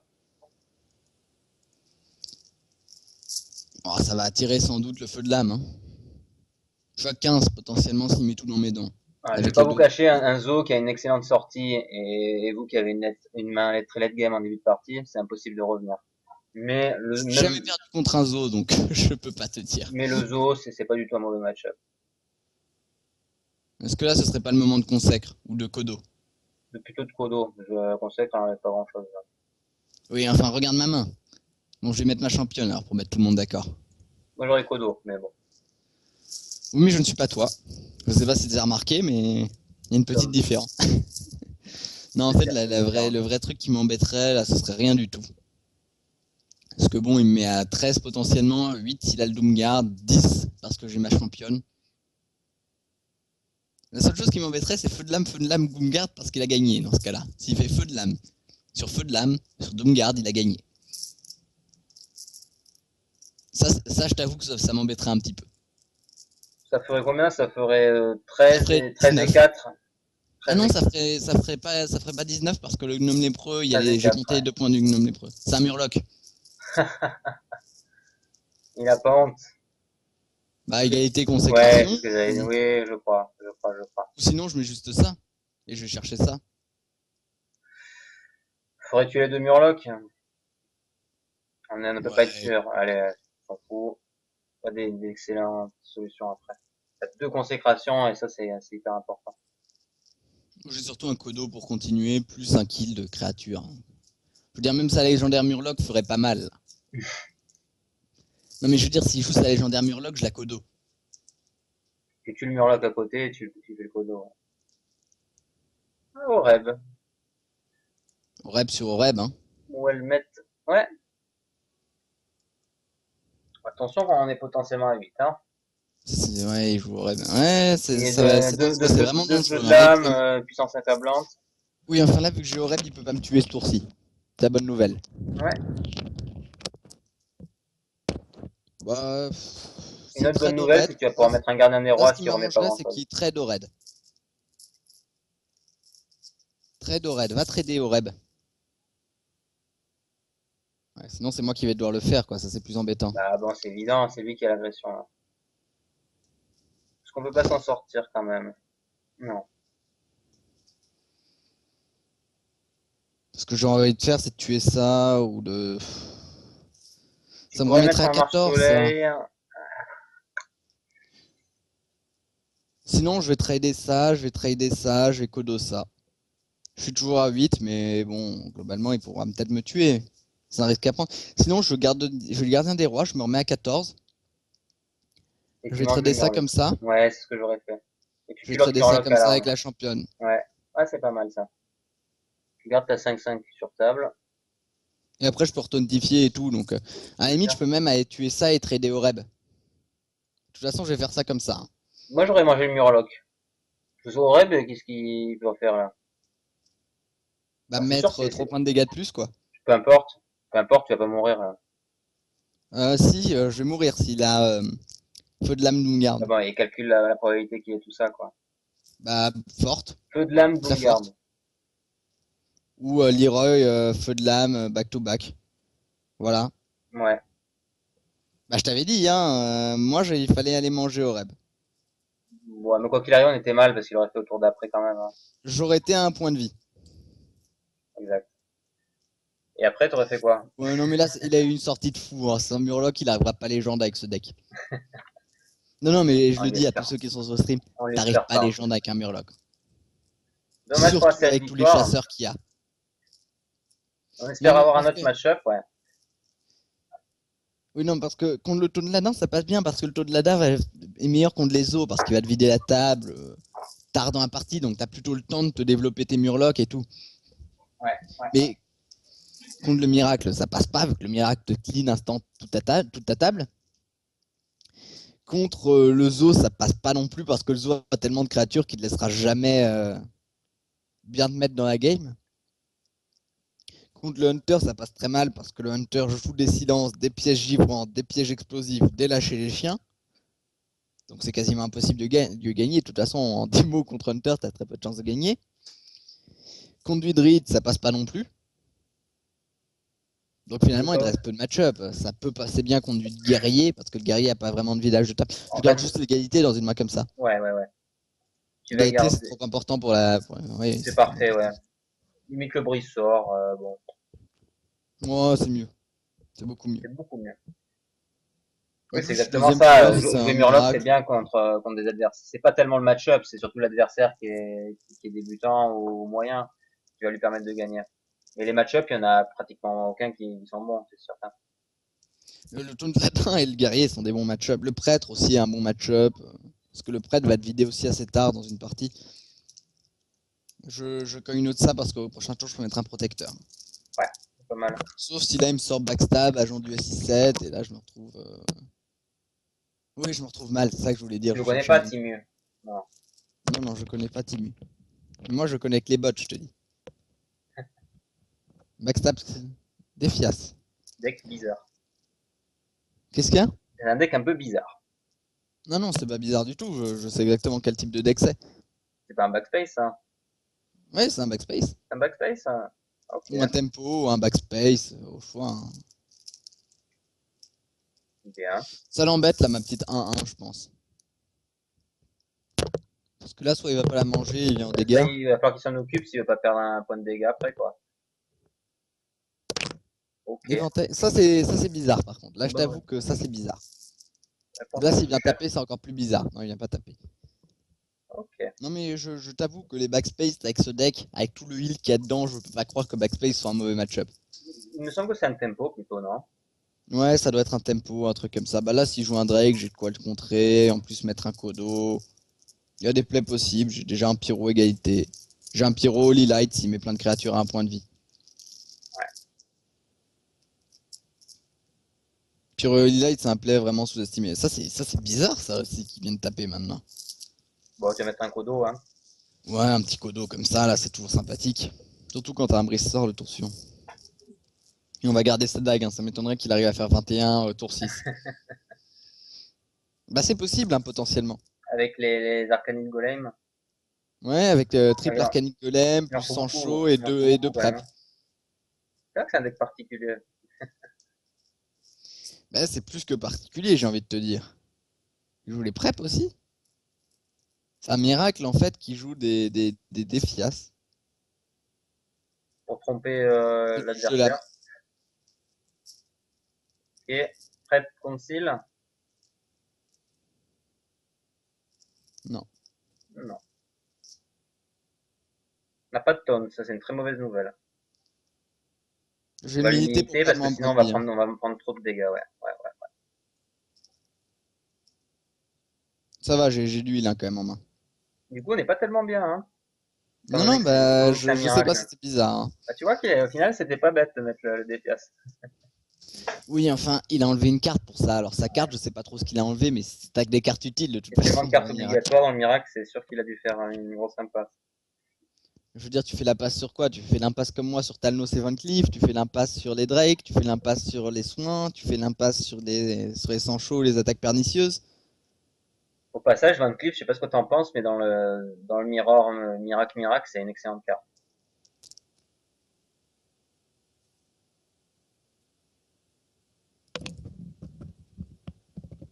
Oh, ça va attirer sans doute le feu de l'âme. Hein. Je suis à 15 potentiellement s'il met tout dans mes dents. Je vais Avec pas le vous dos. cacher, un zoo qui a une excellente sortie et vous qui avez une main très late game en début de partie, c'est impossible de revenir. Mais le J'ai jamais même, perdu contre un zoo, donc je peux pas te dire. mais le zoo, c'est pas du tout un mauvais match-up. Est-ce que là, ce serait pas le moment de consacre ou de Kodo? Plutôt de Kodo. Je conseille qu'on n'enlève pas grand-chose. Oui, enfin, regarde ma main. Bon, je vais mettre ma championne alors pour mettre tout le monde d'accord. Moi, j'aurais Kodo, mais bon. Oui, mais je ne suis pas toi. Je sais pas si tu as remarqué, mais il y a une petite différence. Non, en fait, le vrai truc qui m'embêterait, là, ce serait rien du tout. Parce que bon, il me met à 13 potentiellement, 8 s'il a le Doomguard, 10 parce que j'ai ma championne. La seule chose qui m'embêterait, c'est feu de lame, Doomguard parce qu'il a gagné dans ce cas-là. S'il fait feu de lame, sur Doomguard, il a gagné. Ça je t'avoue que ça m'embêterait un petit peu. Ça ferait combien? Ça ferait Ça 13 ferait et 13 et 19. 4. Ah 13 non, et, ça ferait pas 19 parce que le gnome lépreux, 13 et j'ai 4, compté les ouais. 2 points du gnome lépreux. C'est un murloc. Il a pas honte. Bah, égalité Ouais, consécration. c'est ce que j'avais dit. Oui, je crois, je crois, je crois. Ou sinon, je mets juste ça. Et je vais chercher ça. Faudrait tuer les deux Murlocs. On ne peut pas être Ouais. sûr. Allez, on s'en fout. Pas d'excellentes solutions après. T'as deux consécrations et ça, c'est hyper important. J'ai surtout un Kodo pour continuer, plus un kill de créature. Je veux dire, même sa légendaire Murloc ferait pas mal. Non, mais je veux dire, si je joue sa légendaire Murloc, je la Kodo. Tu tues le Murloc à côté et tu fais le Kodo. Ah, au Reb. Oreb sur Oreb, hein. Où elles mettent. Ouais. Attention quand on est potentiellement à 8, hein. Ouais, il joue Oreb. Ouais, Et c'est dangereux, c'est vraiment deux feux dangereux. de Hein. Là, lame, puissance accablante. oui, enfin là, vu que j'ai Oreb, il peut pas me tuer ce tour-ci. C'est la bonne nouvelle. Ouais. Bah, Une s'il autre bonne trade nouvelle, Ored, c'est que tu vas pouvoir mettre un gardien des là, rois, ce ce qui qui remet pas m'arrangerait, grand c'est chose. qu'il trade Ored. Trade Ored, va trader Oreb. Ouais, sinon, c'est moi qui vais devoir le faire, quoi. Ça, c'est plus embêtant. Bah bon, c'est évident, c'est lui qui a l'agression là. Parce qu'on peut pas s'en sortir quand même. Non. Ce que j'ai envie de faire, c'est de tuer ça ou de. Tu Ça me pourrais remettrait mettre à un 14, ça. marche-soleil. Sinon, je vais trader ça, je vais trader ça, je vais codo ça. Je suis toujours à 8, mais bon, globalement, il pourra peut-être me tuer. C'est un risque à prendre. Sinon, je le gardien des rois, je me remets à 14. Et Je tu vais manges le trader ça Murloc. comme ça. Ouais, c'est ce que j'aurais fait. Et tu Je vais pilotes trader ça Murloc comme à la ça avec main. la championne. Ouais. Ouais, c'est pas mal ça. Tu gardes ta 5-5 sur table. Et après, je peux retontifier et tout. Donc, à la C'est limite, je ça. peux même aller tuer ça et trader au reb. De toute façon, je vais faire ça comme ça. Hein. Moi, j'aurais mangé le Murloc. Je joue au Reb, qu'est-ce qu'il peut faire là? Bah, Ah, c'est sûr, mettre 3 points de dégâts de plus, quoi. peu importe. Peu importe, tu vas pas mourir là. Si, je vais mourir s'il a feu de lame Ah Doomguard. bon, il calcule la probabilité qu'il y ait tout ça, quoi. Bah, forte, Feu de lame, très Doomguard. forte. Ou Leroy, feu de lame, back to back. Voilà. Ouais. Bah, je t'avais dit, hein, moi, il fallait aller manger au reb. Bon, mais quoi qu'il arrive, on était mal parce qu'il aurait fait au tour d'après quand même, hein. J'aurais été à un point de vie. Exact. Et après, t'aurais fait quoi? Ouais, non, mais là, il a eu une sortie de fou. Hein. C'est un Murloc, il arrivera pas légende avec ce deck. Non, non, mais je On le dis à tous l'espère. ceux qui sont sur le stream, On t'arrives l'espère pas pas en tout légende cas. avec un Murloc. Dommage pour la Surtout série de avec tous les victoires. chasseurs qu'il y a. On espère Mais avoir en un autre fait, match-up, ouais. oui, non, parce que contre le taux de ladin, ça passe bien, parce que le taux de ladin est meilleur contre les os, parce qu'il va te vider la table tard dans la partie, donc t'as plutôt le temps de te développer tes murlocs et tout. Ouais, ouais. Mais contre le miracle, ça passe pas, vu que le miracle te clean instant toute ta table. Contre le zoo, ça passe pas non plus, parce que le zoo a tellement de créatures qu'il te laissera jamais bien te mettre dans la game. Contre le Hunter, ça passe très mal, parce que le Hunter joue des silences, des pièges givrants, des pièges explosifs, des lâcher les chiens. Donc c'est quasiment impossible de gagner. De toute façon, en démo contre Hunter, t'as très peu de chances de gagner. Contre du Druid, ça passe pas non plus. Donc finalement, il te reste peu de match-up. Ça peut passer bien contre du guerrier, parce que le guerrier a pas vraiment de village de table. Je En garde fait, juste l'égalité dans une main comme ça. ouais, ouais, ouais. Tu vas L'égalité, c'est garder. trop important pour la. Oui, C'est c'est trop parfait, ouais. important. Limite le brise sort, bon. Oh, c'est mieux. C'est beaucoup mieux. C'est beaucoup mieux. En Oui, c'est plus, je suis exactement deuxième ça. duel, c'est Jouer un Murloc, c'est miracle. bien contre des adversaires. C'est pas tellement le match-up, c'est surtout l'adversaire qui est débutant ou moyen qui va lui permettre de gagner. Mais les match-up, il y en a pratiquement aucun qui sont bons, c'est certain. Le taunt latin et le guerrier sont des bons match-up. Le prêtre aussi est un bon match-up. Parce que le prêtre va te vider aussi assez tard dans une partie. Je cogne une autre ça parce qu'au prochain tour, je peux mettre un protecteur. Ouais, c'est pas mal. Sauf si là, il me sort backstab, agent du S6-7, et là, je me retrouve. Oui, je me retrouve mal, c'est ça que je voulais dire. Tu le Je connais cherchais le pas, mot. Timu. Non. Non, non, je connais pas Timu. Moi, je connais que les bots, je te dis. Backstab, c'est Défias. Deck bizarre. Qu'est-ce qu'il y a? C'est un deck un peu bizarre. Non, non, c'est pas bizarre du tout. Je sais exactement quel type de deck c'est. C'est pas un backspace, hein. Ouais, c'est un backspace. C'est un backspace, hein. Ok. Ou un tempo, ou un backspace, au choix, hein. Bien. Ça l'embête, là, ma petite 1-1, je pense. Parce que là, soit il va pas la manger, il est en Là, dégâts. il va falloir qu'il s'en occupe s'il veut pas perdre un point de dégâts après, quoi. Ok. Éventail. Ça c'est bizarre, par contre. Là, je Bonne t'avoue que ça, c'est bizarre. réponse Là, la s'il plus vient chère. taper, c'est encore plus bizarre. Non, il vient pas taper. Ok. Non, mais je t'avoue que les backspace avec ce deck, avec tout le heal qu'il y a dedans, je peux pas croire que backspace soit un mauvais match-up. Il me semble que c'est un tempo plutôt, non? Ouais, ça doit être un tempo, un truc comme ça. Bah là, s'il joue un Drake, j'ai de quoi le contrer. En plus, mettre un Kodo. Il y a des plays possibles. J'ai déjà un Pyro égalité. J'ai un Pyro Holy Light s'il met plein de créatures à un point de vie. Pyro Holy Light, c'est un play vraiment sous-estimé. Ça c'est bizarre, ça aussi, qui vient de taper maintenant. Bon, tu vas mettre un Kodo, hein. Ouais, un petit Kodo comme ça, là, c'est toujours sympathique. Surtout quand t'as un brise sort le tour suivant. Et on va garder cette dague, hein. Ça m'étonnerait qu'il arrive à faire 21 au tour 6. Bah c'est possible, hein, potentiellement. Avec les Arcanine Golem. Ouais, avec triple Regarde, Arcanic Golem, il en plus faut beaucoup. Sancho et Il en faut deux beaucoup quand même, prep. hein. C'est vrai que c'est un deck particulier. Bah c'est plus que particulier, j'ai envie de te dire. Il joue les prep aussi. C'est un miracle en fait qui joue des défias. Pour tromper Et du jeu là. l'adversaire. Et Prep Concile. Non. Non. On n'a pas de taunt, ça c'est une très mauvaise nouvelle. Je On vais va le limiter pour limiter parce perdre que moins de sinon points de vie, hein. on va me prendre trop de dégâts, ouais. Ouais, ouais. Ça va, j'ai du heal hein, quand même en main. Du coup, on n'est pas tellement bien, hein. Étant Non, donné non, que bah c'est un je sais pas miracle. si c'est bizarre, hein. Bah, tu vois qu'au final, c'était pas bête de mettre le DPS. Oui, enfin, il a enlevé une carte pour ça. Alors sa carte, je sais pas trop ce qu'il a enlevé, mais si t'as que des cartes utiles de toute Il y a tellement façon de dans cartes un miracle. obligatoires dans le miracle, c'est sûr qu'il a dû faire une grosse impasse. Je veux dire, tu fais la passe sur quoi? Tu fais l'impasse comme moi sur Talnos et Van Cleef, tu fais l'impasse sur les Drake, tu fais l'impasse sur les soins, tu fais l'impasse sur les Sancho, les attaques pernicieuses. Au passage, Van Cleef, je sais pas ce que t'en penses, mais dans le Mirror, Miracle, c'est une excellente carte.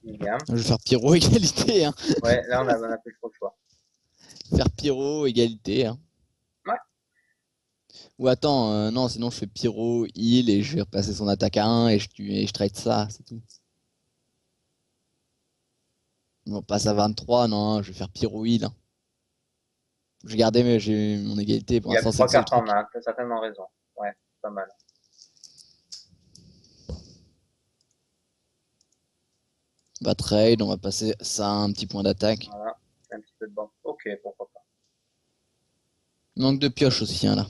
Bien. Je vais faire Pyro égalité, hein. Ouais, là, on a plus trop le choix. Faire Pyro égalité, hein. Ouais. Ou attends, non, sinon je fais Pyro, heal et je vais repasser son attaque à 1 et je trade ça, c'est tout. On passe à 23, non, je vais faire Pyro heal, hein. J'ai mon égalité, pour Il y a que l'instant c'est trois le seul cartes en truc. main, t'as certainement raison. Ouais, pas mal. Bah trade, on va passer ça à un petit point d'attaque. Voilà, un petit peu de banque. Ok, pourquoi pas. Manque de pioche aussi, hein, là.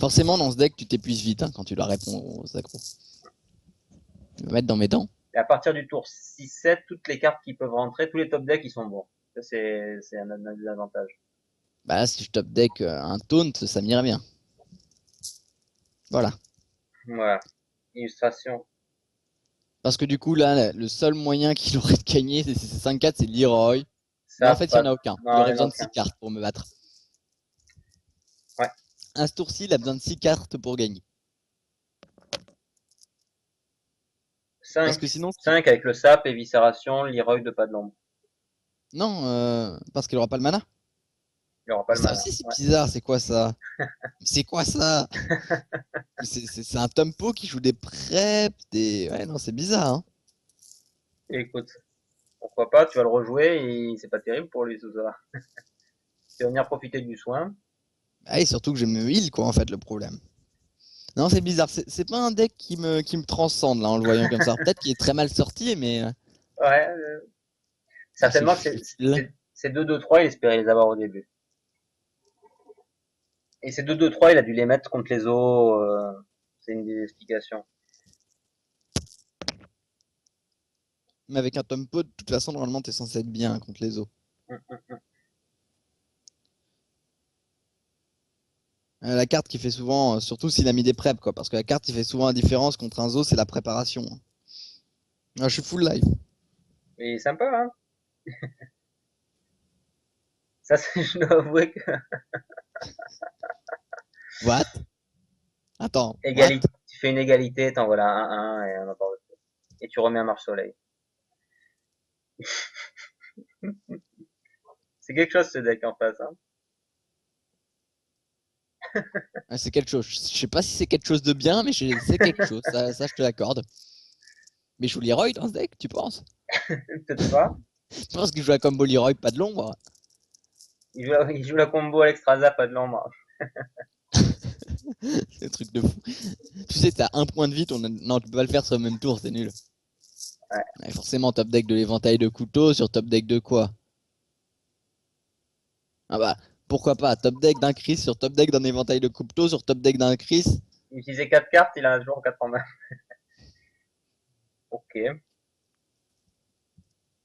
Forcément, dans ce deck, tu t'épuises vite hein, quand tu dois répondre aux accros. Je vais me mettre dans mes dents. Et à partir du tour 6-7, toutes les cartes qui peuvent rentrer, tous les top decks, ils sont bons. Ça, c'est un des avantages. Bah là, si je top deck un taunt, ça m'irait bien. Voilà. Voilà. Illustration. Parce que du coup, là, le seul moyen qu'il aurait de gagner, c'est 5-4, c'est Leroy. Mais en Ça, fait, il n'y pas. en a aucun. Il Non, il aurait y en a besoin de 6 aucun. cartes pour me battre. Ouais. Un ce tour-ci, il a besoin de 6 cartes pour gagner. Parce 5. que sinon, 5 avec le sap, éviscération, Leroy de pas de l'ombre. non, parce qu'il aura pas le mana. Il aura pas Mais le ça mana. aussi, c'est Ouais. bizarre, c'est quoi ça? C'est quoi ça? C'est un tempo qui joue des preps, des... Ouais, non, c'est bizarre, hein. Et écoute, pourquoi pas, tu vas le rejouer et c'est pas terrible pour lui, tout ça. Tu vas venir profiter du soin. Ah, et surtout que je me heal, quoi, en fait, le problème. Non, c'est bizarre, c'est pas un deck qui me transcende, là, en le voyant comme ça. Alors, peut-être qu'il est très mal sorti, mais... Ouais, Ah, c'est certainement que futile. ces 2-2-3, il espérait les avoir au début. Et ces 2-2-3, il a dû les mettre contre les os, c'est une des explications. Mais avec un tempo, de toute façon, normalement, t'es censé être bien contre les os. Hum, hum. La carte qui fait souvent, surtout s'il a mis des preps, quoi. Parce que la carte qui fait souvent la différence contre un zoo, c'est la préparation, hein. Ah, je suis full live. Et sympa, hein. Ça, je dois avouer que What? Attends, what? égalité, tu fais une égalité, t'envoies la 1-1 et on en parle plus. Et tu remets un marche-soleil. C'est quelque chose ce deck en face, hein. Ah, c'est quelque chose. Je sais pas si c'est quelque chose de bien, mais c'est quelque chose. Ça, je te l'accorde. Mais je joue Leroy dans ce deck, tu penses? Peut-être pas. Tu penses qu'il joue à combo Leroy, pas de l'ombre? Il joue la combo à l'extra zap à de l'ombre. C'est un truc de fou. Tu sais, t'as un point de vie, non, tu peux pas le faire sur le même tour, c'est nul. Ouais. Ouais, forcément, top deck de l'éventail de couteau sur top deck de quoi? Ah bah, pourquoi pas? Top deck d'un Chris sur top deck d'un éventail de couteau sur top deck d'un Chris? Il utilisait 4 cartes, il en a toujours 4 en main. Ok.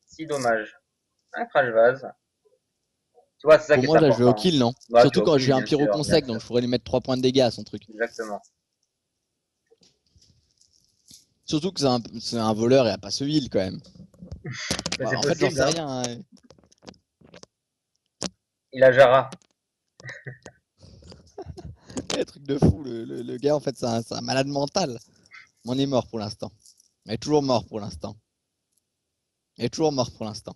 Si dommage. Un crash vase. Tu vois, c'est ça Pour qui est moi, là, je vais au important. kill, non? Bah, tu Surtout es au quand kill, j'ai un bien pyro sûr, bien consec, sûr. donc je pourrais lui mettre 3 points de dégâts à son truc. Exactement. Surtout que c'est un voleur et a pas ce heal quand même. Mais Bah, c'est en fait, j'en possible, sais hein. rien, hein. Il a Jara. Truc de fou, le gars, en fait, c'est un malade mental. On est mort pour l'instant. Il est toujours mort pour l'instant. Il est toujours mort pour l'instant.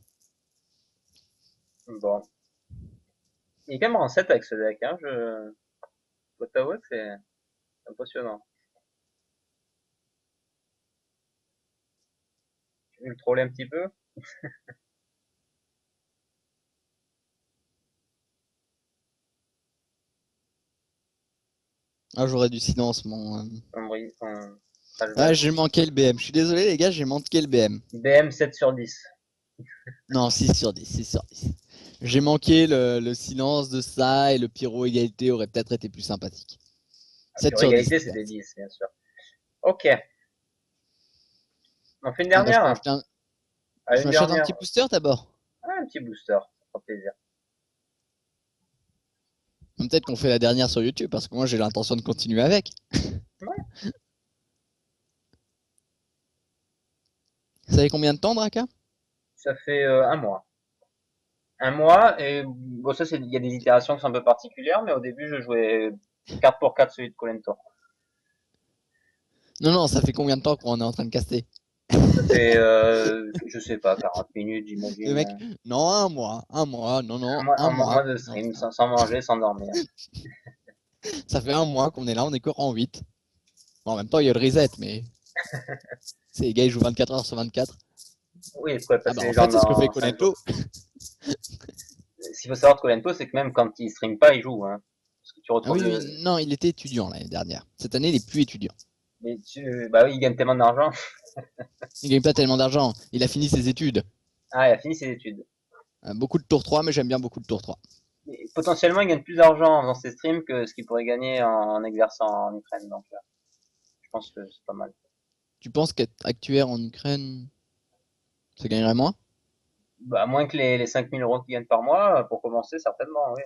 Bon. Il est quand même en 7 avec ce deck, hein. Je dois t'avouer que c'est impressionnant. Tu veux le troller un petit peu? Ah, j'aurais du silence, Son crash Ah, vase. j'ai manqué le BM. Je suis désolé, les gars, j'ai manqué le BM. BM 7 sur 10. Non, 6 sur 10, 6 sur 10. J'ai manqué le silence de ça et le pyro égalité aurait peut-être été plus sympathique. Sur 7 sur 10, égalité, c'était certes. 10, bien sûr. Ok. On fait une Ah bah, dernière? Ah, je une m'achète un dernière. petit booster d'abord. Ah, un petit booster. Ça fera plaisir. Peut-être qu'on fait la dernière sur YouTube parce que moi j'ai l'intention de continuer avec. Ouais. Vous savez combien de temps, Draka? Ça fait un mois. Un mois, et bon, ça, il y a des itérations qui sont un peu particulières, mais au début, je jouais carte pour carte celui de Colento. Non, non, ça fait combien de temps qu'on est en train de caster? Ça fait, je sais pas, 40 minutes, Le mec, j'imagine. non, un mois, non, non, Un un mois, mois. mois de Non, stream, sans manger, sans dormir. ça fait un mois qu'on est là, on est que en 8. Bon, en même temps, il y a le reset, mais les gars ils jouent 24 heures sur 24. Oui, il pourrait Ah passer bah en les gens fait, c'est ce que fait dans 5 jours. Konento. Ce qu'il faut savoir de Colento, c'est que même quand il stream pas, il joue, hein. Parce que tu Ah retrouves oui, le, oui, non, il était étudiant l'année dernière. Cette année, il est plus étudiant. bah oui, il gagne tellement d'argent. Il gagne pas tellement d'argent. Il a fini ses études. Ah, il a fini ses études. Beaucoup de tour 3, mais j'aime bien beaucoup de tour 3. Et potentiellement, il gagne plus d'argent dans ses streams que ce qu'il pourrait gagner en exerçant en Ukraine. Donc, je pense que c'est pas mal. Tu penses qu'être actuaire en Ukraine, ça gagnerait moins? Bah, moins que les 5 000 € qu'il gagne par mois, pour commencer, certainement, oui.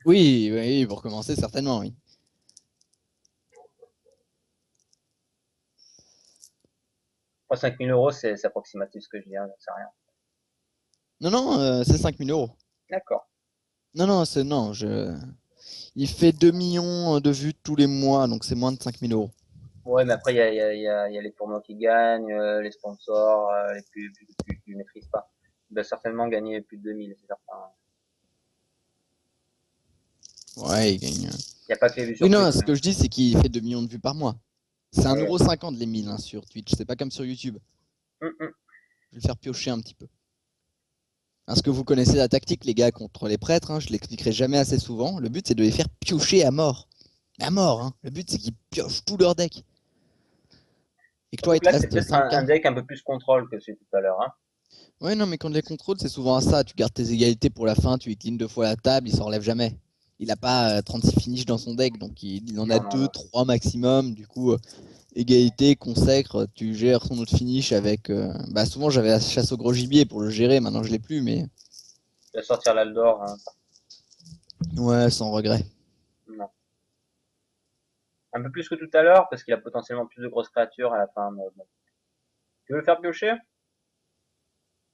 Oui, oui, pour commencer, certainement, oui. 5 000 €, c'est approximatif ce que je dis, hein, j'en sais rien. Non, non, c'est 5 000 euros. D'accord. Non, non, non, il fait 2 millions de vues tous les mois, donc c'est moins de 5 000 euros. Ouais, mais après, il y a les tournois qui gagnent, les sponsors, les plus maîtrisent pas. Il va certainement gagner plus de 2 000, c'est certain. Ouais, il gagne. Il n'y a pas que les vues Oui, sur non, Twitch, ce hein. que je dis, c'est qu'il fait 2 millions de vues par mois. C'est Ah ouais. 1,50€ les 1000 hein, sur Twitch. C'est pas comme sur YouTube. Hum, hum. Je vais le faire piocher un petit peu. Parce que vous connaissez la tactique, les gars, contre les prêtres. Hein, je l'expliquerai jamais assez souvent. Le but, c'est de les faire piocher à mort. À mort, hein. Le but, c'est qu'ils piochent tout leur deck. Et que toi, Surtout il que te là, c'est reste peut-être 5 un cartes. deck un peu plus contrôle que celui tout à l'heure, hein. Ouais, non, mais quand les contrôles, c'est souvent ça. Tu gardes tes égalités pour la fin, tu lui clean 2 fois la table, il s'en relève jamais. Il a pas 36 finishes dans son deck, donc il en a Non, non, 2, non. 3 maximum. Du coup, égalité, consacre, tu gères son autre finish avec. Bah, souvent, j'avais la chasse au gros gibier pour le gérer, maintenant je l'ai plus, mais Il va sortir l'Aldor, hein. ouais, sans regret. Non. Un peu plus que tout à l'heure, parce qu'il a potentiellement plus de grosses créatures à la fin. Mais bon. Tu veux le faire piocher?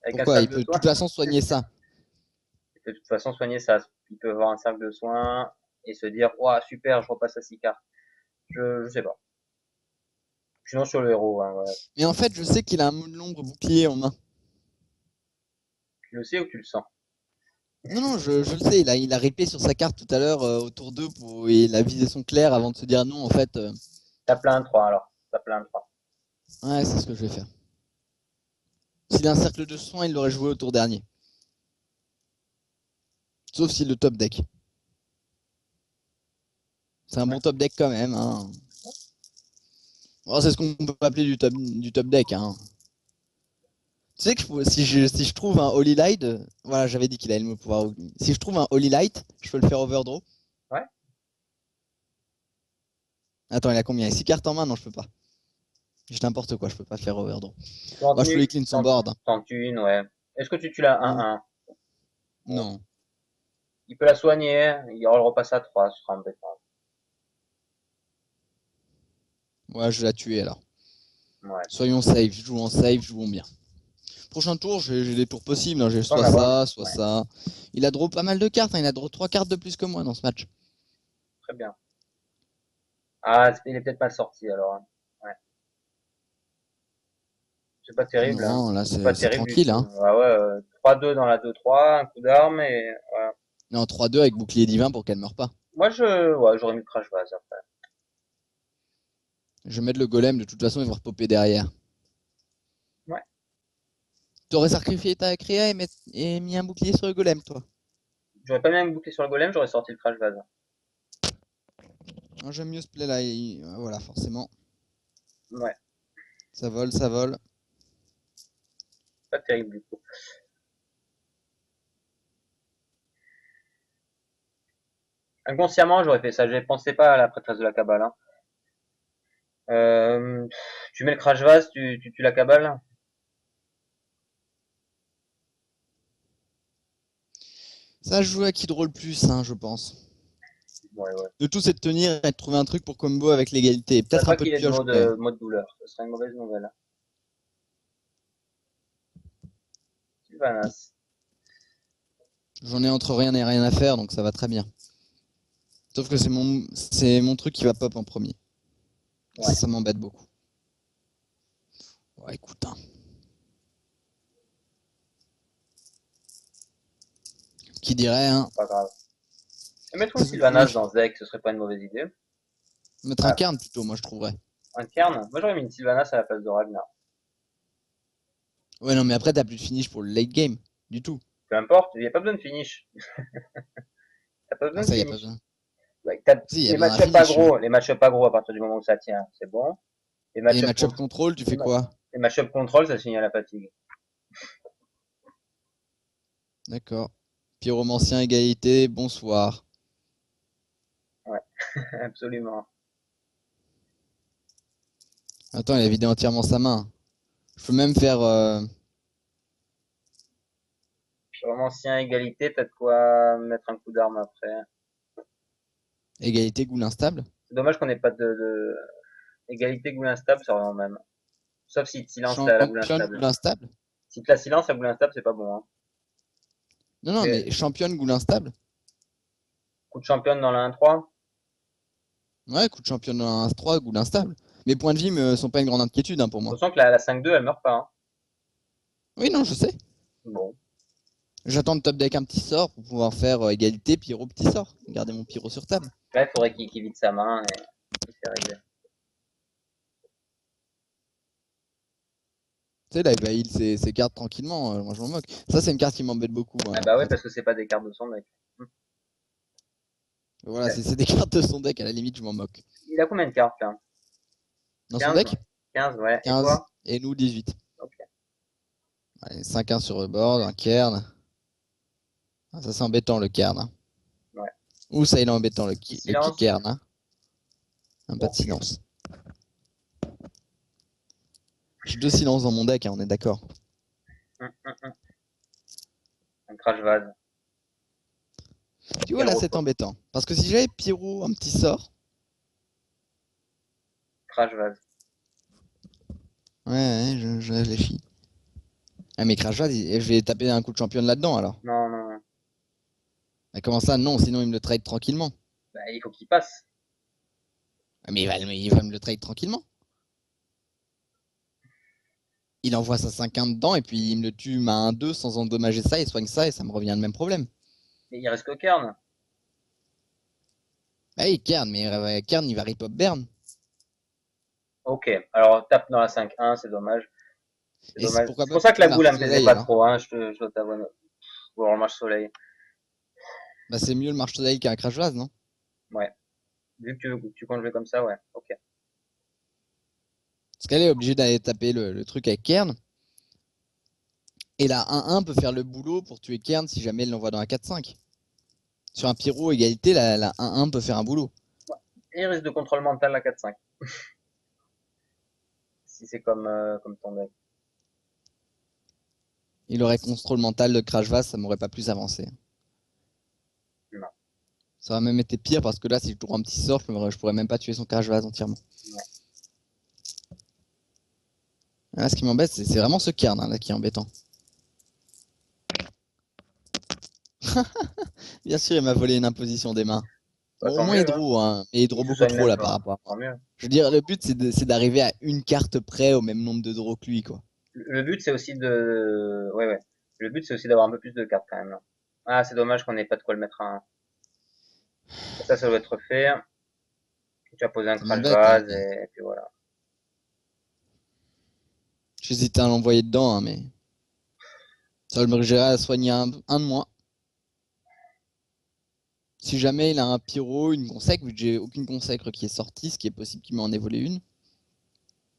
Avec un Pourquoi? Il cercle de peut de soin? toute façon soigner ça. Il peut de toute façon soigner ça. Il peut avoir un cercle de soin et se dire, ouah, super, je repasse à 6 cartes. Je sais pas. Sinon, sur le héros, hein, ouais. Mais en fait, je sais qu'il a un mot de l'ombre bouclier en main. Tu le sais ou tu le sens? Non, non, je le sais, il a ripé sur sa carte tout à l'heure au tour 2 pour, et il a visé son clair avant de se dire non, en fait. T'as plein 3 alors. T'as plein 3. Ouais, c'est ce que je vais faire. S'il a un cercle de soins, il l'aurait joué au tour dernier. Sauf s'il le top deck. C'est un Ouais. bon top deck quand même. Hein. Oh, c'est ce qu'on peut appeler du top deck. Hein. Tu sais que si je trouve un Holy Light, voilà, j'avais dit qu'il allait me pouvoir. Si je trouve un Holy Light, je peux le faire overdraw. Ouais. Attends, il a combien? 6 cartes en main? Non, je peux pas. J'ai n'importe quoi, je peux pas faire overdraw. Moi, je peux Contenu, lui clean son board. Hein. tant une, ouais. Est-ce que tu tues la Non. 1-1? Bon. Non. Il peut la soigner, il repasse à 3, ce sera embêtant. Ouais, je vais la tuer alors. Ouais. Soyons safe, jouons bien. Prochain tour, j'ai des tours possibles. Hein. J'ai T'en soit as ça, bon? soit Ouais. ça. Il a draw pas mal de cartes. Hein. Il a draw 3 cartes de plus que moi dans ce match. Très bien. Ah, il est peut-être mal sorti alors, hein. Ouais. C'est pas terrible, hein. Non, là, C'est pas c'est terrible du tranquille. tout. Hein. Ah ouais, 3-2 dans la 2-3, un coup d'arme et voilà. Non, 3-2 avec bouclier divin pour qu'elle meure pas. Moi, ouais, j'aurais mis le crash vase après. Je vais mettre le golem. De toute façon, il va repopper derrière. Ouais. T'aurais sacrifié ta créa et mis un bouclier sur le golem, toi. J'aurais pas bien bouclé sur le golem, j'aurais sorti le crash vase. Ah, j'aime mieux ce play là. Voilà, forcément. Ouais. Ça vole, ça vole. Pas terrible du coup. Inconsciemment, j'aurais fait ça. J'ai pensé pas à la prêtresse de la cabale, hein. Tu mets le crash vase, tu tues la cabale. Ça joue à qui drôle plus, hein, je pense. Ouais, ouais. Le tout, c'est de tenir et de trouver un truc pour combo avec l'égalité. Faudrait Peut-être un pas peu de qu'il ait de pioche quand même. mode douleur. Ce serait une mauvaise nouvelle, hein. Sylvanas. J'en ai entre rien et rien à faire, donc ça va très bien. Sauf que c'est mon truc qui va pop en premier. Ouais. Ça m'embête beaucoup. Ouais, écoute, hein. Qui dirait, hein. Pas grave. Et mettre une C'est souvent Sylvanas moche. dans ce deck, ce serait pas une mauvaise idée. Mettre un Ah, carne plutôt, moi je trouverais. un Cairn. Moi, j'aurais mis une Sylvanas à la place de Ragnar. Ouais, non, mais après, t'as plus de finish pour le late game. Du tout. Peu importe, il n'y a pas besoin de finish. T'as pas Ah, besoin de ça, y a pas finish. besoin. Ouais, Si, y a les besoin d'un match-up finish. aggro, les match-up aggro à partir du moment où ça tient, c'est bon. Les Et les match-up match-up contre, contrôle, tu les, fais quoi? les match-up control, ça signale la fatigue. D'accord. Pyromancien, égalité, bonsoir. Ouais, absolument. Attends, il a vidé entièrement sa main. Je peux même faire Vraiment ancien égalité, t'as de quoi mettre un coup d'arme après. égalité goût instable. C'est dommage qu'on ait pas de égalité goule instable, c'est vraiment même. Sauf si tu silence la boule Championne goût instable. instable. Si tu la silence la boule instable, c'est pas bon, hein. Non, non, Mais mais championne goût instable. coup de championne dans la 1-3. Ouais, coup de championne 1-3, goût instable. Mes points de vie me sont pas une grande inquiétude hein, pour moi. Attention que la 5-2, elle meurt pas, hein. Oui, non, je sais. Bon. J'attends de top deck un petit sort pour pouvoir faire égalité, pyro, petit sort. Garder mon pyro sur table. Là, il faudrait qu'il vide sa main et c'est réglé. Tu sais, là, il va heal ses cartes tranquillement. Moi, je m'en moque. Ça, c'est une carte qui m'embête beaucoup. Ah bah ouais, parce que c'est pas des cartes de son deck. Voilà, c'est des cartes de son deck. À la limite, je m'en moque. Il a combien de cartes là? Dans son 15? deck, 15, ouais. Et 15 toi? et nous 18. Ok. Allez, 5-1 sur le board, un cairn. Ah, ça, c'est embêtant le cairn. Hein. Ouais. Ou ça, il est embêtant le Silence. cairn. Hein. Un pas de Ok. silence. J'ai 2 silences dans mon deck, hein, on est d'accord. Hum. Un crash vase. Tu vois, Quel là, c'est repos. embêtant. Parce que si j'avais Pyro, un petit sort. Crash vase. Ouais, je réfléchis. Ah, mais Crash Vase, je vais taper un coup de championne là-dedans alors. Non. Ah, comment ça? Non, sinon il me le trade tranquillement. Bah, il faut qu'il passe. Ah, mais il va me le trade tranquillement. Il envoie sa 5-1 dedans et puis il me le tue à 1-2 sans endommager ça, il soigne ça et ça me revient le même problème. Mais il reste que Kern. Bah oui, Kern, mais Kern il va rip-up Burn. Ok. Alors, tape dans la 5-1, c'est dommage. C'est Et dommage. pourquoi C'est pas pour ça que plutôt la boule, Marche elle me plaisait Soleil pas alors? trop, hein. Je dois t'avouer. Ou alors, marche soleil. Bah c'est mieux le Marche Soleil qu'un Crash Vase, non? Ouais. Vu que tu comptes jouer comme ça, ouais. Ok. Parce qu'elle est obligée d'aller taper le truc avec Kern. Et la 1-1 peut faire le boulot pour tuer Kern si jamais elle l'envoie dans la 4-5. Sur un Pyro égalité, la 1-1 peut faire un boulot. Et il risque de contrôle mental la 4-5. Si c'est comme ton deck. Il aurait contrôle mental de Crash Vase, ça m'aurait pas plus avancé. Non. Ça aurait même été pire parce que là, si je tourne un petit sort, je pourrais même pas tuer son Crash Vase entièrement. Ouais. Là, ce qui m'embête, c'est vraiment ce Kern hein, là, qui est embêtant. Bien sûr, il m'a volé une imposition des mains. Bah, Bon, au tant moins mieux, hein. Hydro, hein. Mais Il Hydro se beaucoup soigne trop même là par pas. rapport à Tant moi. mieux. Je veux dire, le but, c'est d'arriver à une carte près au même nombre de draws que lui, quoi. Le but, c'est aussi de, ouais. Le but, c'est aussi d'avoir un peu plus de cartes quand même. Là. Ah, c'est dommage qu'on n'ait pas de quoi le mettre à un. Ça doit être fait. Tu as posé un Ça crash m'embête, hein, vase mais et puis voilà. j'hésitais à l'envoyer dedans, hein, mais ça m'obligerait à soigner un de moins. Si jamais il a un pyro, une consècre, vu que j'ai aucune consècre qui est sortie, ce qui est possible qu'il m'en ait volé une.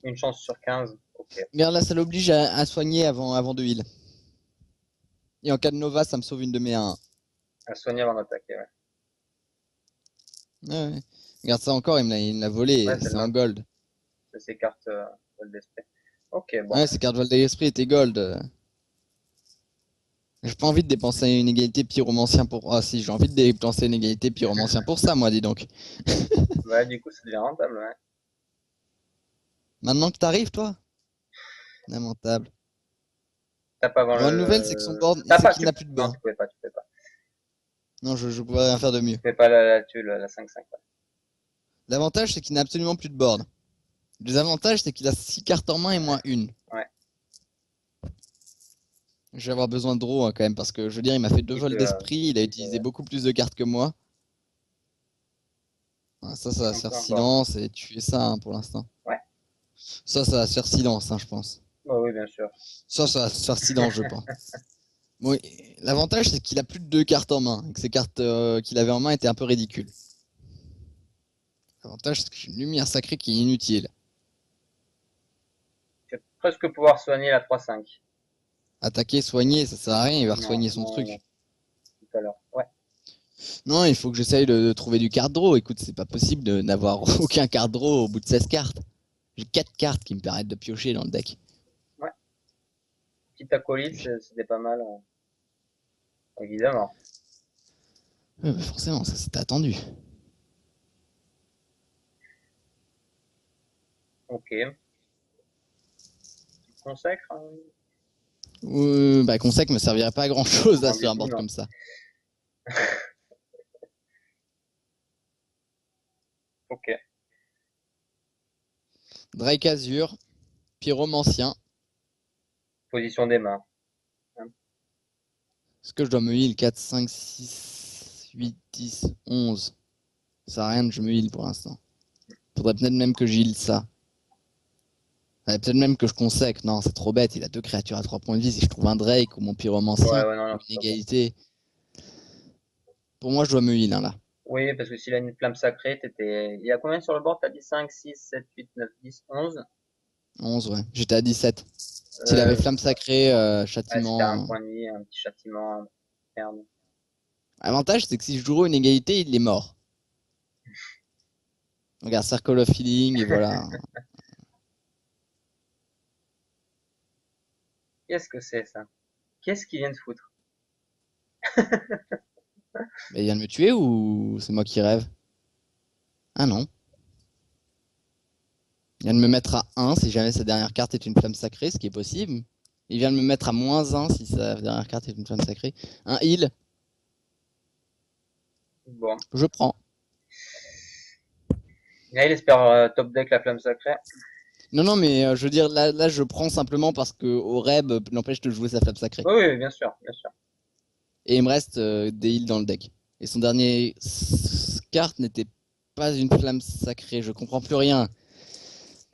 Une chance sur 15. Ok. Regarde là, ça l'oblige à soigner avant de heal. Et en cas de Nova, ça me sauve une de mes 1. À soigner avant d'attaquer, ouais. Ouais, ouais. Regarde ça encore, il me l'a volé, Ouais, c'est en celle-là. gold. C'est ces cartes vol d'esprit. Ok, bon. Ouais, ces cartes Val d'Esprit étaient gold. J'ai pas envie de dépenser une égalité pyromancien pour. Ah si, j'ai envie de dépenser une égalité pyromancien pour ça, moi, dis donc. Ouais, du coup, ça devient rentable, ouais. Maintenant que t'arrives, toi. Lamentable. Tape avant Bonne nouvelle, c'est que son board, T'as c'est pas, qu'il n'a plus de non, board. tu pouvais pas. Non, je pourrais rien faire de mieux. Tu pouvais pas la tuer, la 5-5. Ouais. L'avantage, c'est qu'il n'a absolument plus de board. Le désavantage, c'est qu'il a 6 cartes en main et moins une. Ouais. Je vais avoir besoin de draw hein, quand même, parce que je veux dire, il m'a fait 2 Il vols peut, d'esprit, il a il peut, utilisé beaucoup plus de cartes que moi. Ah, ça va se faire encore. silence et tuer ça hein, pour l'instant. Ouais. Ça va se faire silence, hein, je pense. Ouais, oui, bien sûr. Ça va se faire silence, je pense. Bon, l'avantage, c'est qu'il a plus de 2 cartes en main, et que ces cartes qu'il avait en main étaient un peu ridicules. L'avantage, c'est que j'ai une lumière sacrée qui est inutile. Tu vas presque pouvoir soigner la 3-5. Attaquer, soigner, ça sert à rien, il va Non, soigner son non, truc. tout à l'heure. Ouais. Non, il faut que j'essaye de trouver du card draw. Écoute, c'est pas possible de n'avoir aucun card draw au bout de 16 cartes. J'ai 4 cartes qui me permettent de piocher dans le deck. Ouais. Petit acolyte, c'était pas mal, évidemment. Forcément, ça c'était attendu. Ok. Tu te consacres, hein. Bah, Consec me servirait pas à grand chose là Non, sur du un tout, board non. comme ça. Ok. Drake Azur, Pyromancien. Position des mains. Hein. Est-ce que je dois me heal 4, 5, 6, 8, 10, 11? Ça sert à rien que je me heal pour l'instant. Faudrait peut-être même que j'heal ça. Peut-être même que je consacre. Non, c'est trop bête. Il a deux créatures à 3 points de vie. Si je trouve un Drake ou mon pyromancien, Ouais, non, ou non, une c'est pas bon. égalité. Pour moi, je dois me heal hein, là. Oui, parce que s'il a une flamme sacrée, il y a combien sur le board? T'as dit 5, 6, 7, 8, 9, 10, 11. 11, ouais. J'étais à 17. S'il avait Euh, flamme sacrée, ouais, si t'as un châtiment. point de vie, un petit châtiment, merde. Avantage, c'est que si je joue une égalité, il est mort. Regarde, Circle of Healing, et voilà. Qu'est-ce que c'est ça? Qu'est-ce qu'il vient de foutre? Mais il vient de me tuer ou c'est moi qui rêve? Ah non. Il vient de me mettre à 1 si jamais sa dernière carte est une flamme sacrée, ce qui est possible. Il vient de me mettre à -1 si sa dernière carte est une flamme sacrée. Un heal, Bon. je prends. Là, il espère top deck la flamme sacrée. Non, non, mais je veux dire, là, je prends simplement parce que Oreb l'empêche de jouer sa flamme sacrée. Oui, oui, bien sûr, bien sûr. Et il me reste des heals dans le deck. Et son dernier carte n'était pas une flamme sacrée. Je comprends plus rien.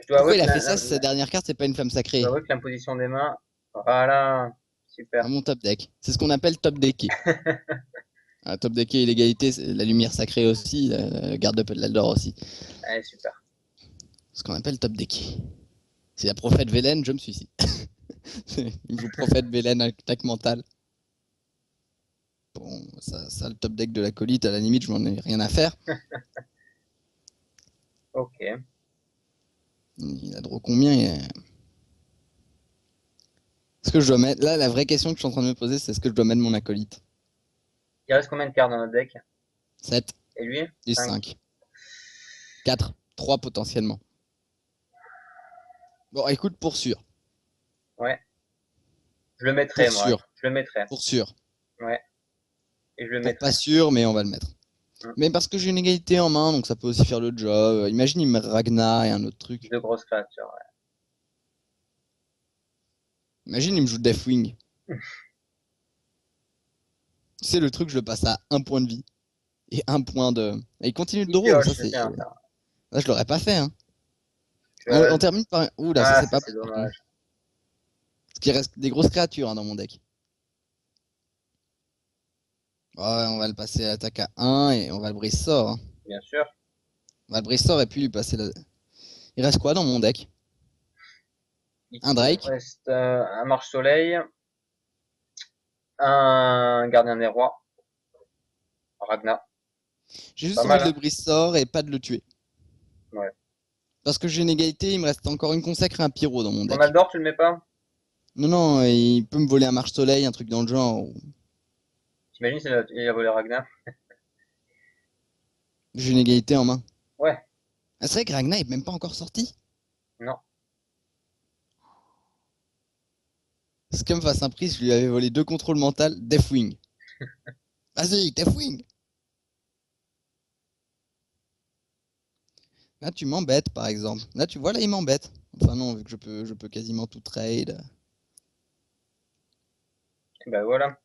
Je dois Pourquoi avouer il que a fait ça si sa dernière carte c'est pas une flamme je dois sacrée? avouer que l'imposition des mains, voilà, À super. mon top deck. C'est ce qu'on appelle top decké. Un top decké et l'égalité, c'est la lumière sacrée aussi, la garde de l'Eldor aussi. Allez, super. Ce qu'on appelle top decké. C'est la prophète Velen, je me suicide. Il me joue prophète Velen avec attaque mentale. Bon, ça, le top deck de l'acolyte, à la limite, je m'en ai rien à faire. Ok. Il a draw combien? Est-ce que je dois mettre. Là, la vraie question que je suis en train de me poser, c'est est-ce que je dois mettre mon acolyte? Il reste combien de cartes dans notre deck? 7, Et lui? 10, 5. 5. 4, 3 potentiellement. Bon, écoute, pour sûr. Ouais. Je le Pour mettrai, moi. sûr. Je le mettrai. Pour sûr. Ouais. Et je le Pour pas mettrai. sûr, mais on va le mettre. Hum. Mais parce que j'ai une égalité en main, donc ça peut aussi faire le job. Imagine, il me met Ragnar et un autre truc. Deux grosses créatures, Imagine, il me joue Deathwing. C'est le truc, je le passe à 1 point de vie. Et 1 point de. Et il continue de Il draw. pioche, Ça, c'est c'est. bien, ça. Là, je l'aurais pas fait. Hein. Tu On as... termine par. Ouh là, ça Ah, c'est ça, pas c'est bon. Parce dommage. qu'il reste des grosses créatures hein, dans mon deck. Ouais, on va le passer à l'attaque à 1 et on va le brise sort. Hein. Bien sûr. On va le brise sort et puis lui passer la. Il reste quoi dans mon deck? Il Un te Drake. reste un marche-soleil, un gardien des rois, Ragnar. J'ai juste Pas envie mal, de le hein? brise sort et pas de le tuer. Ouais. Parce que j'ai une égalité, il me reste encore une consacre et un pyro dans mon Ton deck. Aldor, tu le mets pas? Non, non, il peut me voler un marche-soleil, un truc dans le genre. T'imagines s'il a volé Ragnar? J'ai une égalité en main. Ouais. Ah, c'est vrai que Ragnar est même pas encore sorti. Non. Scum face un prix, je lui avais volé 2 contrôles mental, Deathwing. Vas-y, Deathwing. Là, tu m'embêtes, par exemple. Là, tu vois, là, il m'embête. Enfin, non, vu que je peux quasiment tout trade. Et ben voilà.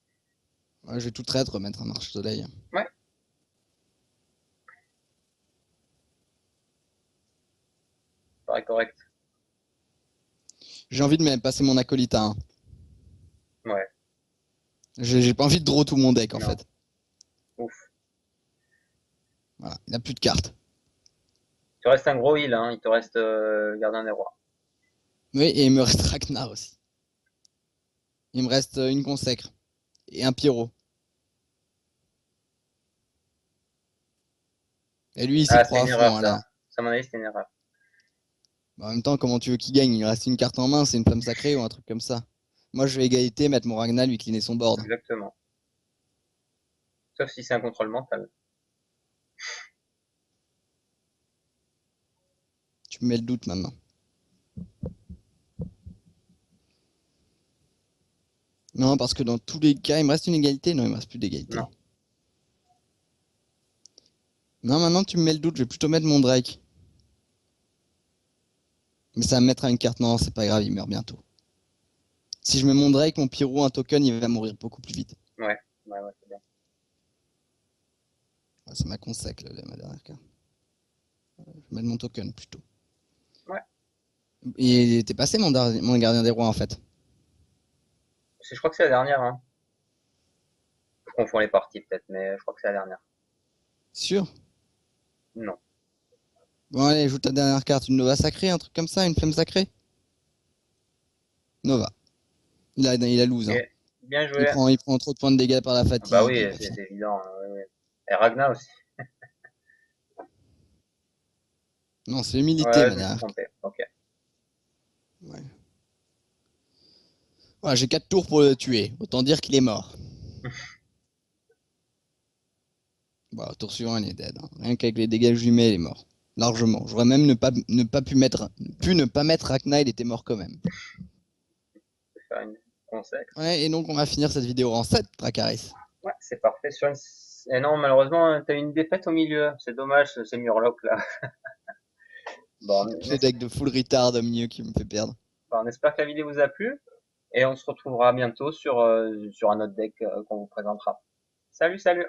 Ouais, je vais tout trade, remettre un marche-soleil. Ouais. Paraît correct. J'ai envie de me passer mon acolyte à 1. Ouais. J'ai pas envie de draw tout mon deck, en Non. fait. Ouf. Voilà, il a plus de cartes. Il te reste un gros heal, hein. Il te reste gardien des rois. Oui, et il me reste Ragnar aussi. Il me reste une consacre. Et un pyro. Et lui, il s'y Ah, croit c'était à une fond, erreur, hein, ça. là. Ça, à mon avis, c'était une erreur. Bah, en même temps, comment tu veux qu'il gagne? Il reste une carte en main, c'est une flamme sacrée ou un truc comme ça. Moi, je vais égalité, mettre mon Ragnar, lui cleaner son board. Exactement. Sauf si c'est un contrôle mental. Tu me mets le doute maintenant. Non, parce que dans tous les cas, il me reste une égalité. Non, il me reste plus d'égalité. Non. Non, maintenant tu me mets le doute, je vais plutôt mettre mon Drake. Mais ça va me mettre à une carte. Non, c'est pas grave, il meurt bientôt. Si je mets mon Drake, mon Pyro, un token, il va mourir beaucoup plus vite. Ouais, ouais, ouais, c'est bien. Ouais, c'est ma consec, là, ma dernière carte. Je vais mettre mon token plutôt. Ouais. Et t'es passé mon gardien des rois en fait. Je crois que c'est la dernière, hein. Je confonds les parties peut-être, mais je crois que c'est la dernière. Sûr? Non. Bon allez, joue ta dernière carte, une Nova sacrée, un truc comme ça, une flemme sacrée? Nova. Il a lose, hein. Ok. Bien joué. Il prend trop de points de dégâts par la Ah bah fatigue, oui, il va c'est finir. c'est évident, hein, ouais, ouais. Et Ragnar aussi. Non, c'est l'humilité Ouais, ma je me suis dernière carte. trompé. Ok. Ouais. Voilà, j'ai 4 tours pour le tuer. Autant dire qu'il est mort. Bon, au tour suivant, il est dead, hein. Rien qu'avec les dégâts que je lui mets, il est mort. Largement. J'aurais même ne pas pu ne pas mettre Ragnar, il était mort quand même. Je vais faire une consacre. Ouais, et donc on va finir cette vidéo en 7, Dracarys. Ouais, c'est parfait. Sur une... Et non, malheureusement, t'as eu une défaite au milieu. C'est dommage, c'est Murloc là. Bon, Le deck de full retard au milieu qui me fait perdre. on espère que la vidéo vous a plu et on se retrouvera bientôt sur un autre deck qu'on vous présentera. Salut, salut!